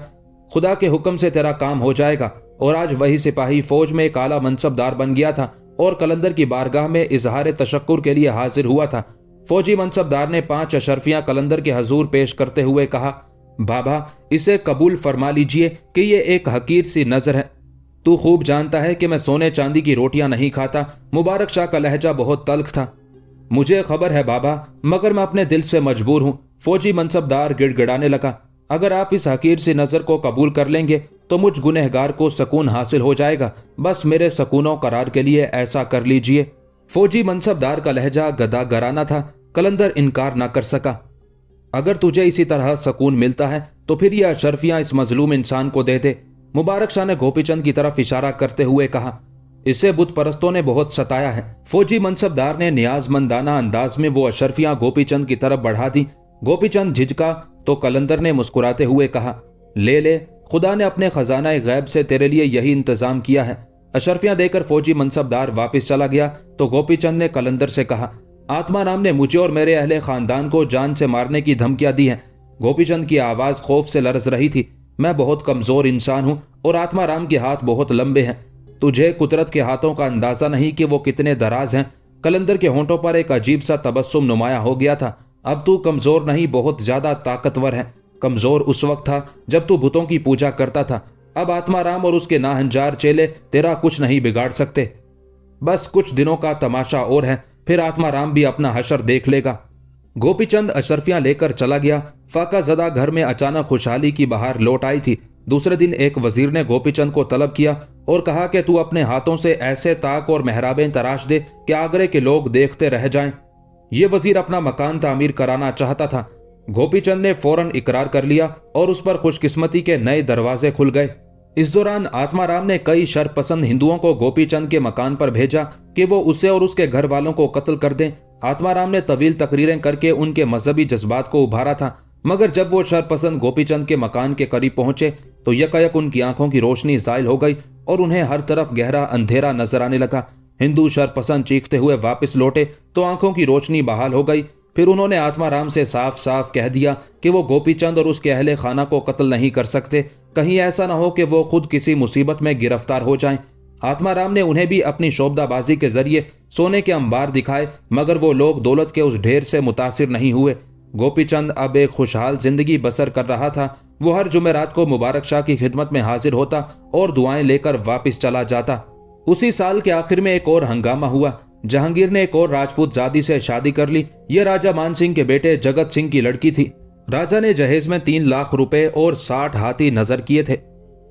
खुदा के हुक्म से तेरा काम हो जाएगा। और आज वही सिपाही फौज में एक आला मनसबदार बन गया था और कलंदर की बारगाह में इजहार तशक्कुर के लिए हाजिर हुआ था। फौजी मनसबदार ने 5 अशरफियां कलंदर के हजूर पेश करते हुए कहा, बाबा, इसे कबूल फरमा लीजिए कि ये एक हकीर सी नजर है। तू खूब जानता है कि मैं सोने चांदी की रोटियां नहीं खाता। मुबारक शाह का लहजा बहुत तल्ख था। मुझे खबर है बाबा, मगर मैं अपने दिल से मजबूर हूं। फौजी मनसबदार गिड़गिड़ाने लगा, अगर आप इस हकीर सी नजर को कबूल कर लेंगे तो मुझ गुनहगार को सकून हासिल हो जाएगा। बस मेरे सकूनो करार के लिए ऐसा कर लीजिए। फौजी मनसबदार का लहजा गदागराना था। कलंदर इनकार ना कर सका। अगर तुझे इसी तरह सकून मिलता है तो फिर यह अशरफियां इस मजलूम इंसान को दे दे। मुबारक शाह ने गोपीचंद की तरफ इशारा करते हुए कहा, इसे बुत परस्तों ने बहुत सताया है। फौजी मनसबदार ने नियाजमंदाना अंदाज में वो अशरफियां गोपीचंद की तरफ बढ़ा दी। गोपीचंद झिझका तो कलंदर ने मुस्कुराते हुए कहा, ले ले, खुदा ने अपने खजाना गैब से तेरे लिए यही इंतजाम किया है। अशरफियां देकर फौजी मनसबदार वापस चला गया तो गोपीचंद ने कलंदर से कहा, आत्मा राम ने मुझे और मेरे अहले खानदान को जान से मारने की धमकियां दी हैं। गोपीचंद की आवाज खौफ से लरज रही थी। मैं बहुत कमजोर इंसान हूं और आत्मा राम के हाथ बहुत लंबे हैं। तुझे कुदरत के हाथों का अंदाजा नहीं कि वो कितने दराज हैं। कलंदर के होंठों पर एक अजीब सा तबस्सुम नुमाया हो गया था। अब तू कमजोर नहीं, बहुत ज्यादा ताकतवर है। कमजोर उस वक्त था जब तू बुतों की पूजा करता था। अब आत्मा राम और उसके नाहंजार चेले तेरा कुछ नहीं बिगाड़ सकते। बस कुछ दिनों का तमाशा और है, फिर आत्मा राम भी अपना हशर देख लेगा। गोपीचंद अशरफियां लेकर चला गया। फाका ज़दा घर में अचानक खुशहाली की बहार लौट आई थी। दूसरे दिन एक वजीर ने गोपीचंद को तलब किया और कहा कि तू अपने हाथों से ऐसे ताक और मेहराबें तराश दे कि आगरे के लोग देखते रह जाएं। ये वजीर अपना मकान तामीर कराना चाहता था। गोपीचंद ने फौरन इकरार कर लिया और उस पर खुशकिस्मती के नए दरवाजे खुल गए। इस दौरान आत्मा राम ने कई शरपसंद हिंदुओं को गोपीचंद के मकान पर भेजा कि वो उसे और उसके घर वालों को कत्ल कर दें। आत्मा राम ने तवील तकरीरें करके उनके मजहबी जज्बात को उभारा था, मगर जब वो शरपसंद गोपीचंद के मकान के करीब पहुंचे तो यकायक उनकी आंखों की रोशनी ज़ाइल हो गई और उन्हें हर तरफ गहरा अंधेरा नजर आने लगा। हिंदू शरपसंद चीखते हुए वापस लौटे तो आंखों की रोशनी बहाल हो गई। फिर उन्होंने आत्मा राम से साफ साफ कह दिया कि वो गोपीचंद और उसके अहले खाना को कत्ल नहीं कर सकते। कहीं ऐसा ना हो कि वो खुद किसी मुसीबत में गिरफ्तार हो जाएं। आत्मा राम ने उन्हें भी अपनी शोबदाबाजी के जरिए सोने के अंबार दिखाए, मगर वो लोग दौलत के उस ढेर से मुतासिर नहीं हुए। गोपीचंद अब एक खुशहाल जिंदगी बसर कर रहा था। वो हर जुमेरात को मुबारक शाह की खिदमत में हाजिर होता और दुआएं लेकर वापस चला जाता। उसी साल के आखिर में एक और हंगामा हुआ। जहांगीर ने एक और राजपूत जादी से शादी कर ली। ये राजा मान सिंह के बेटे जगत सिंह की लड़की थी। राजा ने जहेज में 3 लाख रुपए और 60 हाथी नजर किए थे।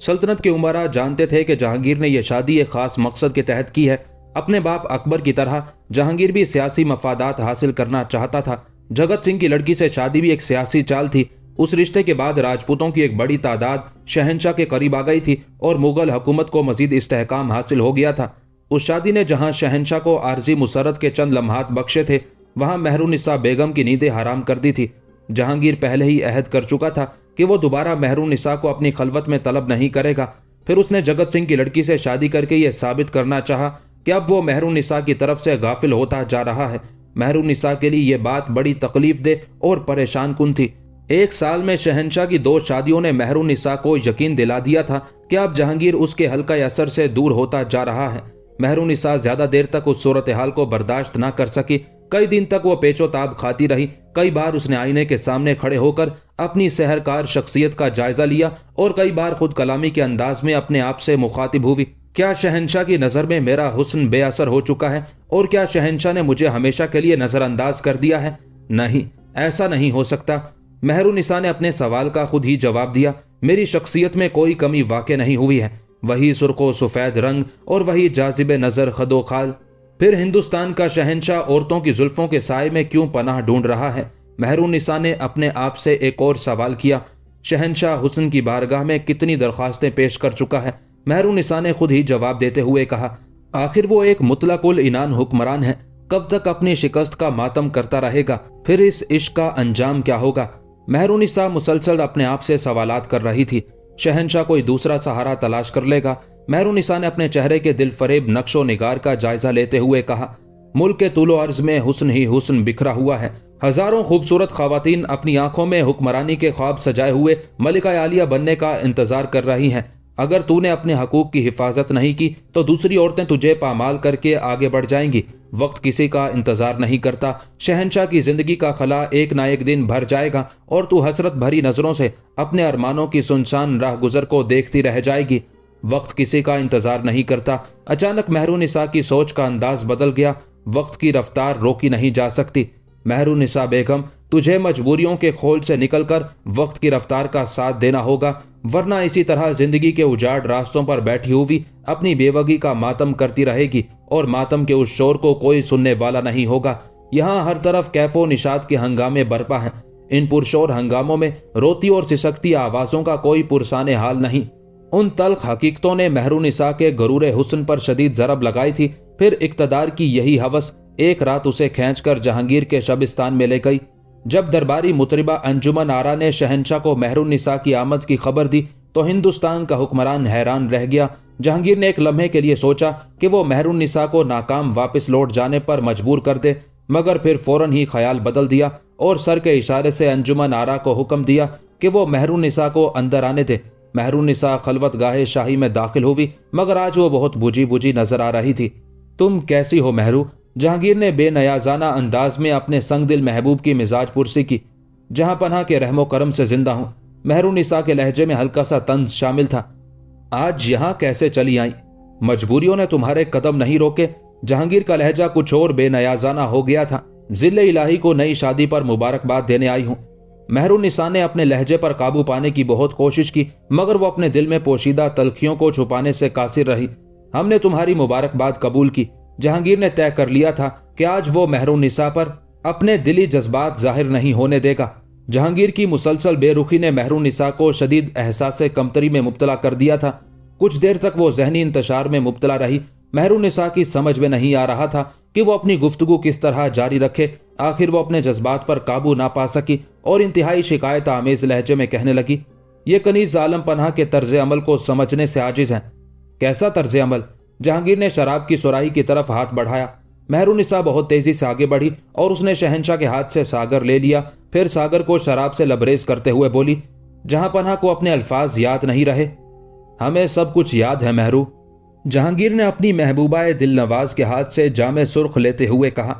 सल्तनत के उमरा जानते थे कि जहांगीर ने यह शादी एक खास मकसद के तहत की है। अपने बाप अकबर की तरह जहांगीर भी सियासी मफादात हासिल करना चाहता था। जगत सिंह की लड़की से शादी भी एक सियासी चाल थी। उस रिश्ते के बाद राजपूतों की एक बड़ी तादाद शहंशाह के करीब आ गई थी और मुगल हुकूमत को मजीद इस्तेहकाम हासिल हो गया था। उस शादी ने जहां शहंशाह को आरजी मुसरत के चंद लम्हात बख्शे थे, वहां महरुनिसा बेगम की नींदें हराम कर दी थी। जहांगीर पहले ही अहद कर चुका था कि वो दोबारा महरुनिसा को अपनी खलवत में तलब नहीं करेगा। फिर उसने जगत सिंह की लड़की से शादी करके ये साबित करना चाहा कि अब वो महरुनिसा की तरफ से गाफिल होता जा रहा है। महरुनिसा के लिए ये बात बड़ी तकलीफ दे और परेशान कुन थी। 1 साल में शहंशाह की 2 शादियों ने महरुनिसा को यकीन दिला दिया था कि अब जहांगीर उसके हल्का असर से दूर होता जा रहा है। महरुनिसा ज्यादा देर तक उस सूरत हाल को बर्दाश्त न कर सकी। कई दिन तक वो पेचोताब खाती रही। कई बार उसने आईने के सामने खड़े होकर अपनी सहरकार शख्सियत का जायजा लिया और कई बार खुद कलामी के अंदाज में अपने आप से मुखातिब हुई। क्या शहंशाह की नज़र में मेरा हुस्न बेअसर हो चुका है और क्या शहंशाह ने मुझे हमेशा के लिए नज़रअंदाज कर दिया है? नहीं, ऐसा नहीं हो सकता। महरुनिसा ने अपने सवाल का खुद ही जवाब दिया। मेरी शख्सियत में कोई कमी वाक़ई नहीं हुई है। वही सुर्खो सफ़ेद रंग और वही जाजिब नज़र खदो खाल। फिर हिंदुस्तान का शहंशाह औरतों की जुल्फों के साए में क्यों पनाह ढूंढ रहा है? महरुनिसा ने अपने आप से एक और सवाल किया। शहंशाह हुस्न की बारगाह में कितनी दरख्वास्तें पेश कर चुका है? महरुनिसा ने खुद ही जवाब देते हुए कहा, आखिर वो एक मुतलकुल इनान हुक्मरान है। कब तक अपनी शिकस्त का मातम करता रहेगा? फिर इस इश्क का अंजाम क्या होगा? महरुनिसा मुसलसल अपने आप से सवालात कर रही थी। शहंशाह कोई दूसरा सहारा तलाश कर लेगा। महरुनिसा ने अपने चेहरे के दिल फरेब नक्शो निगार का जायजा लेते हुए कहा, मुल्क के तूलो अर्ज में हुस्न ही हुस्न बिखरा हुआ है। हजारों खूबसूरत खवातीन अपनी आंखों में हुक्मरानी के ख्वाब सजाए हुए मलिका आलिया बनने का इंतजार कर रही हैं। अगर तूने अपने हकूक की हिफाजत नहीं की तो दूसरी औरतें तुझे पामाल करके आगे बढ़ जाएंगी। वक्त किसी का इंतजार नहीं करता। शहंशाह की जिंदगी का खला एक ना एक दिन भर जाएगा और तू हसरत भरी नजरों से अपने अरमानों की सुनसान राह गुजर को देखती रह जाएगी। वक्त किसी का इंतजार नहीं करता। अचानक महरुनिसा की सोच का अंदाज बदल गया। वक्त की रफ्तार रोकी नहीं जा सकती। महरुनिसा बेगम, तुझे मजबूरियों के खोल से निकलकर वक्त की रफ्तार का साथ देना होगा, वरना इसी तरह जिंदगी के उजाड़ रास्तों पर बैठी हुई अपनी बेवगी का मातम करती रहेगी और मातम के उस शोर को कोई सुनने वाला नहीं होगा। यहाँ हर तरफ कैफो निशात के हंगामे बरपा हैं। इन पुरशोर हंगामों में रोती और सिसकती आवाजों का कोई पुरसाने हाल नहीं। उन तल्ख हकीकतों ने महरुनिसा के गरूरे हुस्न पर शदीद जरब लगाई थी। फिर इक्तदार की यही हवस एक रात उसे खींचकर जहांगीर के शबिस्तान में ले गई। जब दरबारी मुतरिबा अंजुमन आरा ने शहंशाह को महरुनिसा की आमद की खबर दी तो हिंदुस्तान का हुक्मरान हैरान रह गया। जहांगीर ने एक लम्हे के लिए सोचा कि वो महरुनिसा को नाकाम वापस लौट जाने पर मजबूर कर दे, मगर फिर फौरन ही ख्याल बदल दिया और सर के इशारे से अंजुमन आरा को हुक्म दिया कि वो महरुनिसा को अंदर आने दे। महरुनिसा खलवत गाहे शाही में दाखिल हुई, मगर आज वो बहुत बुझी बुझी नजर आ रही थी। तुम कैसी हो महरू? जहांगीर ने बेनयाजाना अंदाज में अपने संग दिल महबूब की मिजाज पुरसी की। जहां पनाह के रहमो करम से जिंदा हूं। महरुनिसा के लहजे में हल्का सा तंज शामिल था। आज यहां कैसे चली आई? मजबूरियों ने तुम्हारे कदम नहीं रोके? जहांगीर का लहजा कुछ और बेनयाजाना हो गया था। जिले इलाही को नई शादी पर मुबारकबाद देने आई हूं। महरुनिसा ने अपने लहजे पर काबू पाने की बहुत कोशिश की, मगर वो अपने दिल में पोशीदा तलखियों को छुपाने से कासिर रही। हमने तुम्हारी मुबारकबाद कबूल की। जहांगीर ने तय कर लिया था कि आज वो महरुनिसा पर अपने दिली जज्बात जाहिर नहीं होने देगा। जहांगीर की मुसलसल बेरुखी ने महरुनिसा को शदीद एहसास कमतरी में मुब्तला कर दिया था। कुछ देर तक वो जहनी इंतशार में मुब्तला रही। महरुनिसा की समझ में नहीं आ रहा था कि वो अपनी गुफ्तगू किस तरह जारी रखे। आखिर वो अपने जज्बात पर काबू ना पा सकी और इंतहाई शिकायत आमेज लहजे में कहने लगी, ये कनीज आलम पनाह के तर्ज अमल को समझने से आजिज हैं। कैसा तर्ज अमल? जहांगीर ने शराब की सुराही की तरफ हाथ बढ़ाया। महरुनिसा बहुत तेजी से आगे बढ़ी और उसने शहंशाह के हाथ से सागर ले लिया। फिर सागर को शराब से लबरेज करते हुए बोली, जहां पनाह को अपने अल्फाज याद नहीं रहे। हमें सब कुछ याद है महरू। जहांगीर ने अपनी महबूबाए दिल नवाज के हाथ से जामे सुर्ख लेते हुए कहा,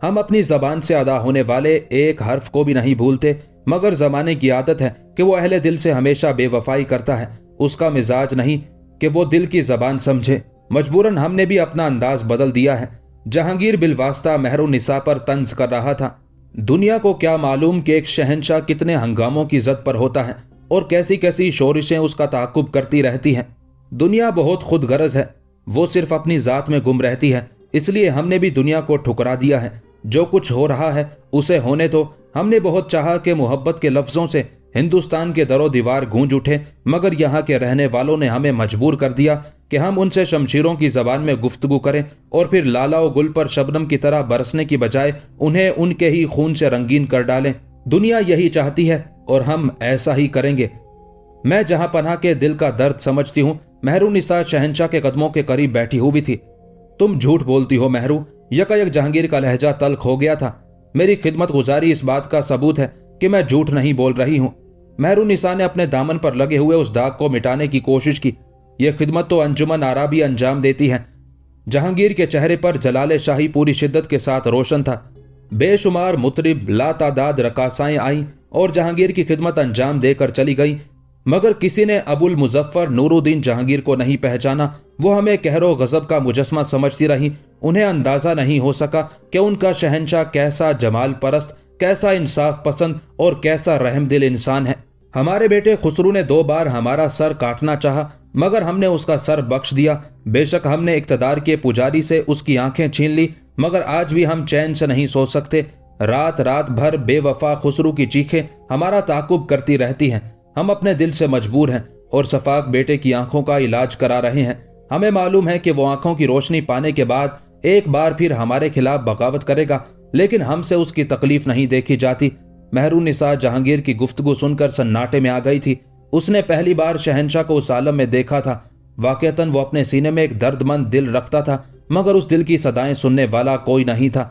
हम अपनी जबान से अदा होने वाले एक हर्फ को भी नहीं भूलते, मगर जमाने की आदत है कि वो अहले दिल से हमेशा बेवफाई करता है। उसका मिजाज नहीं कि वो दिल की जबान समझे। मजबूरन हमने भी अपना अंदाज बदल दिया है। जहांगीर बिलवास्ता महरुनिसा पर तंज कर रहा था। दुनिया को क्या मालूम कि एक शहंशाह कितने हंगामों की जद पर होता है और कैसी कैसी शोरिशें उसका ताकुब करती रहती हैं। दुनिया बहुत खुद गरज है, वो सिर्फ अपनी जात में गुम रहती है। इसलिए हमने भी दुनिया को ठुकरा दिया है। जो कुछ हो रहा है उसे होने दो। हमने बहुत चाहा कि मोहब्बत के लफ्जों से हिंदुस्तान के दरो दीवार गूंज उठे, मगर यहाँ के रहने वालों ने हमें मजबूर कर दिया कि हम उनसे शमशीरों की जबान में गुफ्तगू करें और फिर लाला और गुल पर शबनम की तरह बरसने की बजाय उन्हें उनके ही खून से रंगीन कर डालें। दुनिया यही चाहती है और हम ऐसा ही करेंगे। मैं जहां पनाह के दिल का दर्द समझती हूँ। महरुनिसा शहंशाह के कदमों के करीब बैठी हुई थी। तुम झूठ बोलती हो महरू, यकायक जहांगीर का लहजा तल्ख हो गया था। मेरी खिदमत गुजारी इस बात का सबूत है कि मैं झूठ नहीं बोल रही हूं। महरुनिसा ने अपने दामन पर लगे हुए उस दाग को मिटाने की कोशिश की। यह खिदमत तो अंजुमन आरा भी अंजाम देती है। जहांगीर के चेहरे पर जलाले शाही पूरी शिद्दत के साथ रोशन था। बेशुमार मुतरिब लातादाद रकासाएं आईं और जहांगीर की खिदमत अंजाम देकर चली गई, मगर किसी ने अबुल मुजफ्फर नूरुद्दीन जहांगीर को नहीं पहचाना। वो हमें कहरो गजब का मुजस्मा समझती रही। उन्हें अंदाजा नहीं हो सका कि उनका शहंशाह कैसा जमाल परस्त, कैसा इंसाफ पसंद और कैसा रहमदिल इंसान है। हमारे बेटे खुसरू ने 2 बार हमारा सर काटना चाहा, मगर हमने उसका सर बख्श दिया। बेशक हमने इक्तदार के पुजारी से उसकी आंखें छीन ली, मगर आज भी हम चैन से नहीं सो सकते। रात रात भर बेवफा खुसरू की चीखें हमारा ताकुब करती रहती हैं। हम अपने दिल से मजबूर हैं और सफाक बेटे की आंखों का इलाज करा रहे हैं। हमें मालूम है कि वो आंखों की रोशनी पाने के बाद एक बार फिर हमारे खिलाफ बगावत करेगा, लेकिन हमसे उसकी तकलीफ नहीं देखी जाती। महरुनिसा जहांगीर की गुफ्तगू सुनकर सन्नाटे में आ गई थी। उसने पहली बार शहंशाह को उस आलम में देखा था। वाकईतन वो अपने सीने में एक दर्दमंद दिल रखता था, मगर उस दिल की सदाएं सुनने वाला कोई नहीं था।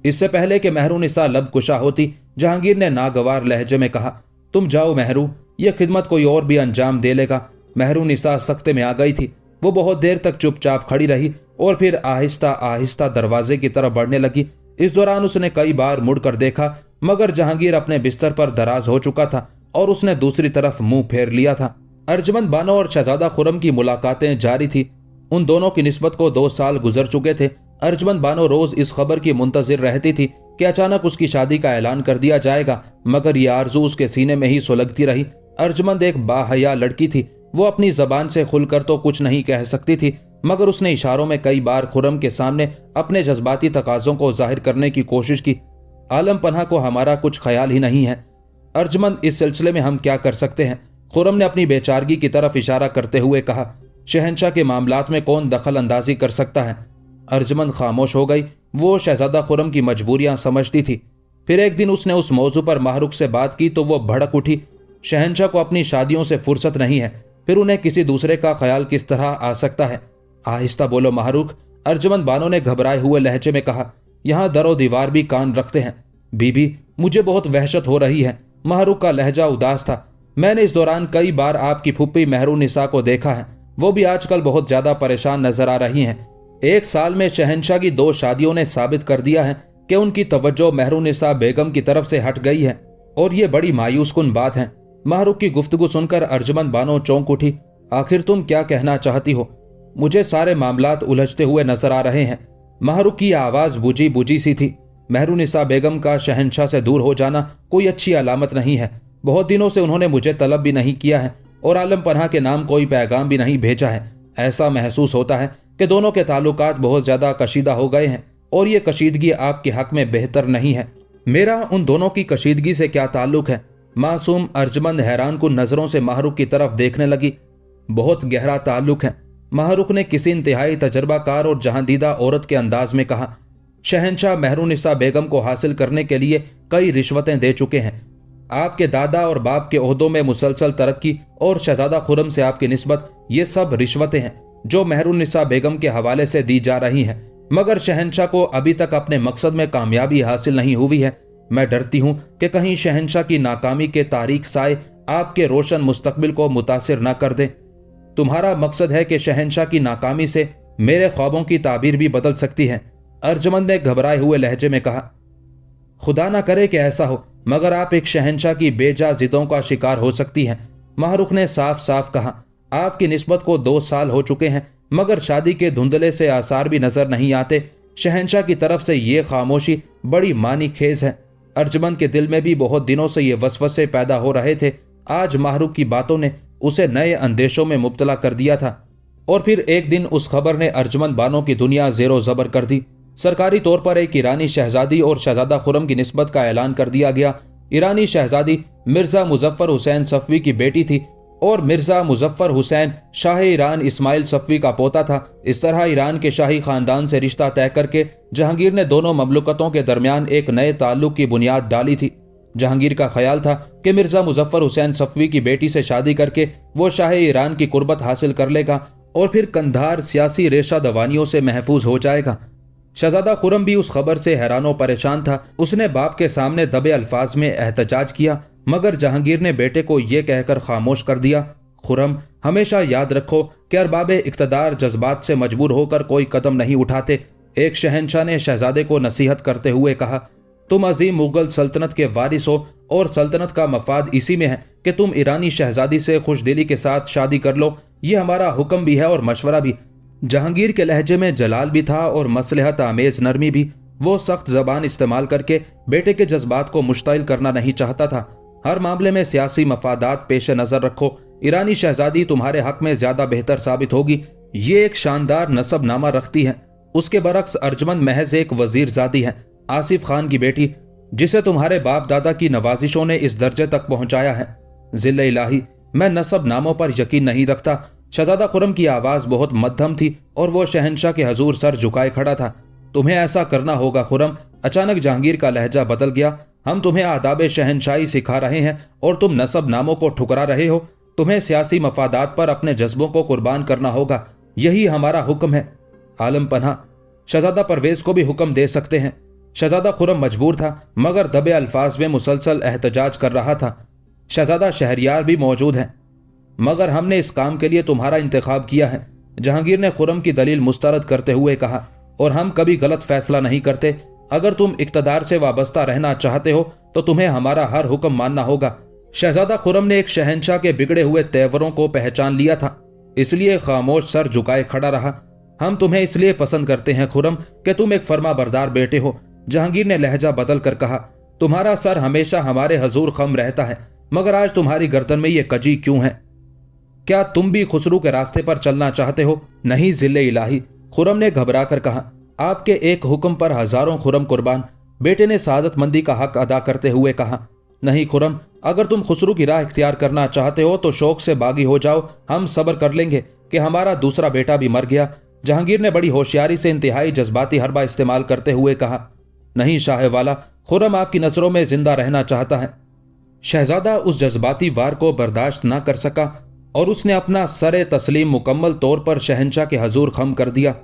इससे पहले कि महरुनिसा लब कुशा होती, जहांगीर ने नागवार लहजे में कहा, तुम जाओ महरू, यह खिदमत कोई और भी अंजाम दे लेगा। महरुनिसा सख्ते में आ गई थी। वो बहुत देर तक चुपचाप खड़ी रही और फिर आहिस्ता आहिस्ता दरवाजे की तरफ बढ़ने लगी। इस दौरान उसने कई बार मुड़कर देखा, मगर जहांगीर अपने बिस्तर पर दराज हो चुका था और उसने दूसरी तरफ मुंह फेर लिया था। अर्जुमंद बानो और शहजादा खुर्रम की मुलाकातें जारी थी। उन दोनों की निस्बत को 2 साल गुजर चुके थे। अर्जुमंद बानो रोज इस खबर की मुंतजिर रहती थी कि अचानक उसकी शादी का ऐलान कर दिया जाएगा, मगर यह आरजू उसके सीने में ही सुलगती रही। अर्जुमंद एक बाहया लड़की थी। वो अपनी जबान से खुलकर तो कुछ नहीं कह सकती थी, मगर उसने इशारों में कई बार खुर्रम के सामने अपने जज्बाती तकाजों को जाहिर करने की कोशिश की। आलम पनाह को हमारा कुछ ख्याल ही नहीं है। अर्जुमंद, इस सिलसिले में हम क्या कर सकते हैं? खुर्रम ने अपनी बेचारगी की तरफ इशारा करते हुए कहा। शहंशाह के मामलात में कौन दखल अंदाजी कर सकता है? अर्जुमंद खामोश हो गई। वो शहजादा खुर्रम की मजबूरियां समझती थी। फिर एक दिन उसने उस मौजू पर माहरुख से बात की तो वो भड़क उठी। शहंशाह को अपनी शादियों से फुर्सत नहीं है, फिर उन्हें किसी दूसरे का ख्याल किस तरह आ सकता है? आहिस्ता बोलो माहरुख, अर्जुमंद बानो ने घबराए हुए लहजे में कहा। यहाँ दरो दीवार भी कान रखते हैं। बीबी, मुझे बहुत वहशत हो रही है। माहरुख का लहजा उदास था। मैंने इस दौरान कई बार आपकी फुप्पी महरुनिसा को देखा है। वो भी आजकल बहुत ज्यादा परेशान नजर आ रही हैं। 1 साल में शहंशाह की 2 शादियों ने साबित कर दिया है कि उनकी तवज्जो महरुनिसा बेगम की तरफ से हट गई है, और ये बड़ी मायूस कुन बात है। माहरुख की गुफ्तगू सुनकर अर्जुमंद बानो चौंक उठी। आखिर तुम क्या कहना चाहती हो? मुझे सारे मामलात उलझते हुए नजर आ रहे हैं। माहरुख की आवाज बुझी बुझी सी थी। महरुनिसा बेगम का शहंशाह से दूर हो जाना कोई अच्छी अलामत नहीं है। बहुत दिनों से उन्होंने मुझे तलब भी नहीं किया है और आलम पनाह के नाम कोई पैगाम भी नहीं भेजा है। ऐसा महसूस होता है कि दोनों के ताल्लुकात बहुत ज्यादा कशीदा हो गए हैं और ये कशीदगी आपके हक में बेहतर नहीं है। मेरा उन दोनों की कशीदगी से क्या ताल्लुक है? मासूम अर्जुमंद हैरान कुन नजरों से माहरुख की तरफ देखने लगी। बहुत गहरा ताल्लुक है, माहरुख ने किसी इंतहाई तजर्बाकार और जहांदीदा औरत के अंदाज में कहा। शहंशाह महरुनिसा बेगम को हासिल करने के लिए कई रिश्वतें दे चुके हैं। आपके दादा और बाप के ओहदों में मुसलसल तरक्की और शहजादा खुर्रम से आपकी निस्बत, ये सब रिश्वतें हैं जो महरुनिसा बेगम के हवाले से दी जा रही हैं। मगर शहंशाह को अभी तक अपने मकसद में कामयाबी हासिल नहीं हुई है। मैं डरती हूं कि कहीं शहंशाह की नाकामी के तारीक साए आपके रोशन मुस्तकबिल को मुतासिर न कर दें। तुम्हारा मकसद है कि शहंशाह की नाकामी से मेरे ख्वाबों की ताबीर भी बदल सकती है। अर्जुमंद ने घबराए हुए लहजे में कहा। खुदा ना करे कि ऐसा हो, मगर आप एक शहंशाह की बेजा जिदों का शिकार हो सकती हैं। माहरुख ने साफ साफ कहा। आपकी निस्बत को 2 साल हो चुके हैं, मगर शादी के धुंधले से आसार भी नजर नहीं आते। शहंशाह की तरफ से ये खामोशी बड़ी मानी खेज है। अर्जुमंद के दिल में भी बहुत दिनों से ये वसवसे पैदा हो रहे थे। आज माहरुख की बातों ने उसे नए अंदेशों में मुब्तला कर दिया था। और फिर एक दिन उस खबर ने अर्जुमंद बानो की दुनिया जेरो जबर कर दी। सरकारी तौर पर एक ईरानी शहजादी और शहजादा खुर्रम की निस्बत का ऐलान कर दिया गया। ईरानी शहजादी मिर्जा मुजफ्फर हुसैन सफवी की बेटी थी और मिर्जा मुजफ्फर हुसैन शाह ईरान इस्माइल सफवी का पोता था। इस तरह ईरान के शाही खानदान से रिश्ता तय करके जहांगीर ने दोनों ममलुकतों के दरमियान एक नए ताल्लुक की बुनियाद डाली थी। जहांगीर का ख्याल था कि मिर्जा मुजफ्फर हुसैन सफवी की बेटी से शादी करके वो शाह ईरान की कुर्बत हासिल कर लेगा और फिर कंधार सियासी रेशा दवानियों से महफूज हो जाएगा। शहजादा खुरम भी उस खबर से हैरान परेशान था। उसने बाप के सामने दबे अल्फाज में एहतजाज किया, मगर जहांगीर ने बेटे को यह कहकर खामोश कर दिया, खुरम, हमेशा याद रखो कि अरबाबे इक़्तिदार जज्बात से मजबूर होकर कोई कदम नहीं उठाते। एक शहंशाह ने शहजादे को नसीहत करते हुए कहा, तुम अजीम मुगल सल्तनत के वारिस हो और सल्तनत का मफाद इसी में है कि तुम ईरानी शहजादी से खुशदिली के साथ शादी कर लो। ये हमारा हुक्म भी है और मशवरा भी। जहांगीर के लहजे में जलाल भी था और मसलहत आमेज नरमी भी। वो सख्त जबान इस्तेमाल करके बेटे के जज्बात को मुश्तइल करना नहीं चाहता था। हर मामले में सियासी मफादात पेश नजर रखो। ईरानी शहजादी तुम्हारे हक में ज्यादा बेहतर साबित होगी। ये एक शानदार नसबनामा रखती है। उसके बरक्स अर्जमंद महज एक वजीरजादी है, आसिफ खान की बेटी, जिसे तुम्हारे बाप दादा की नवाजिशों ने इस दर्जे तक पहुंचाया है। जिल्ले इलाही, मैं नसब नामों पर यकीन नहीं रखता। शहजादा खुरम की आवाज बहुत मध्यम थी और वो शहंशाह के हजूर सर झुकाए खड़ा था। तुम्हें ऐसा करना होगा खुरम। अचानक जहांगीर का लहजा बदल गया। हम तुम्हें आदाब शहंशाही सिखा रहे हैं और तुम नसब नामों को ठुकरा रहे हो। तुम्हें सियासी मफादात पर अपने जज्बों को कुर्बान करना होगा। यही हमारा हुक्म है। आलम पन्हा, शहजादा परवेज को भी हुक्म दे सकते हैं। शहजादा खुरम मजबूर था, मगर दबे अल्फाज में मुसलसल एहतजाज कर रहा था। शहजादा शहरियार भी मौजूद हैं, मगर हमने इस काम के लिए तुम्हारा इंतखाब किया है। जहांगीर ने खुरम की दलील मुस्तरद करते हुए कहा, और हम कभी गलत फैसला नहीं करते। अगर तुम इक़्तिदार से वाबस्ता रहना चाहते हो तो तुम्हें हमारा हर हुक्म मानना होगा। शहजादा खुरम ने एक शहंशाह के बिगड़े हुए तेवरों को पहचान लिया था, इसलिए खामोश सर झुकाए खड़ा रहा। हम तुम्हें इसलिए पसंद करते हैं खुरम कि तुम एक फर्मा बरदार बेटे हो। जहांगीर ने लहजा बदल कर कहा, तुम्हारा सर हमेशा हमारे हजूर खम रहता है, मगर आज तुम्हारी गर्दन में ये कजी क्यों है? क्या तुम भी खुसरू के रास्ते पर चलना चाहते हो? नहीं जिल्ले इलाही, खुरम ने घबरा कर कहा। आपके एक हुक्म पर हजारों खुरम कुर्बान, बेटे ने सादतमंदी का हक अदा करते हुए कहा। नहीं खुरम, अगर तुम खुसरू की राह इख्तियार करना चाहते हो तो शौक से बागी हो जाओ। हम सब्र कर लेंगे कि हमारा दूसरा बेटा भी मर गया। जहांगीर ने बड़ी होशियारी से इंतहाई जज्बाती हरबा इस्तेमाल करते हुए कहा, नहीं शाह वाला, खुरम आपकी नजरों में जिंदा रहना चाहता है। शहजादा उस जज्बाती वार को बर्दाश्त न कर सका और उसने अपना सरे तस्लीम मुकम्मल तौर पर शहंशाह के हजूर खम कर दिया।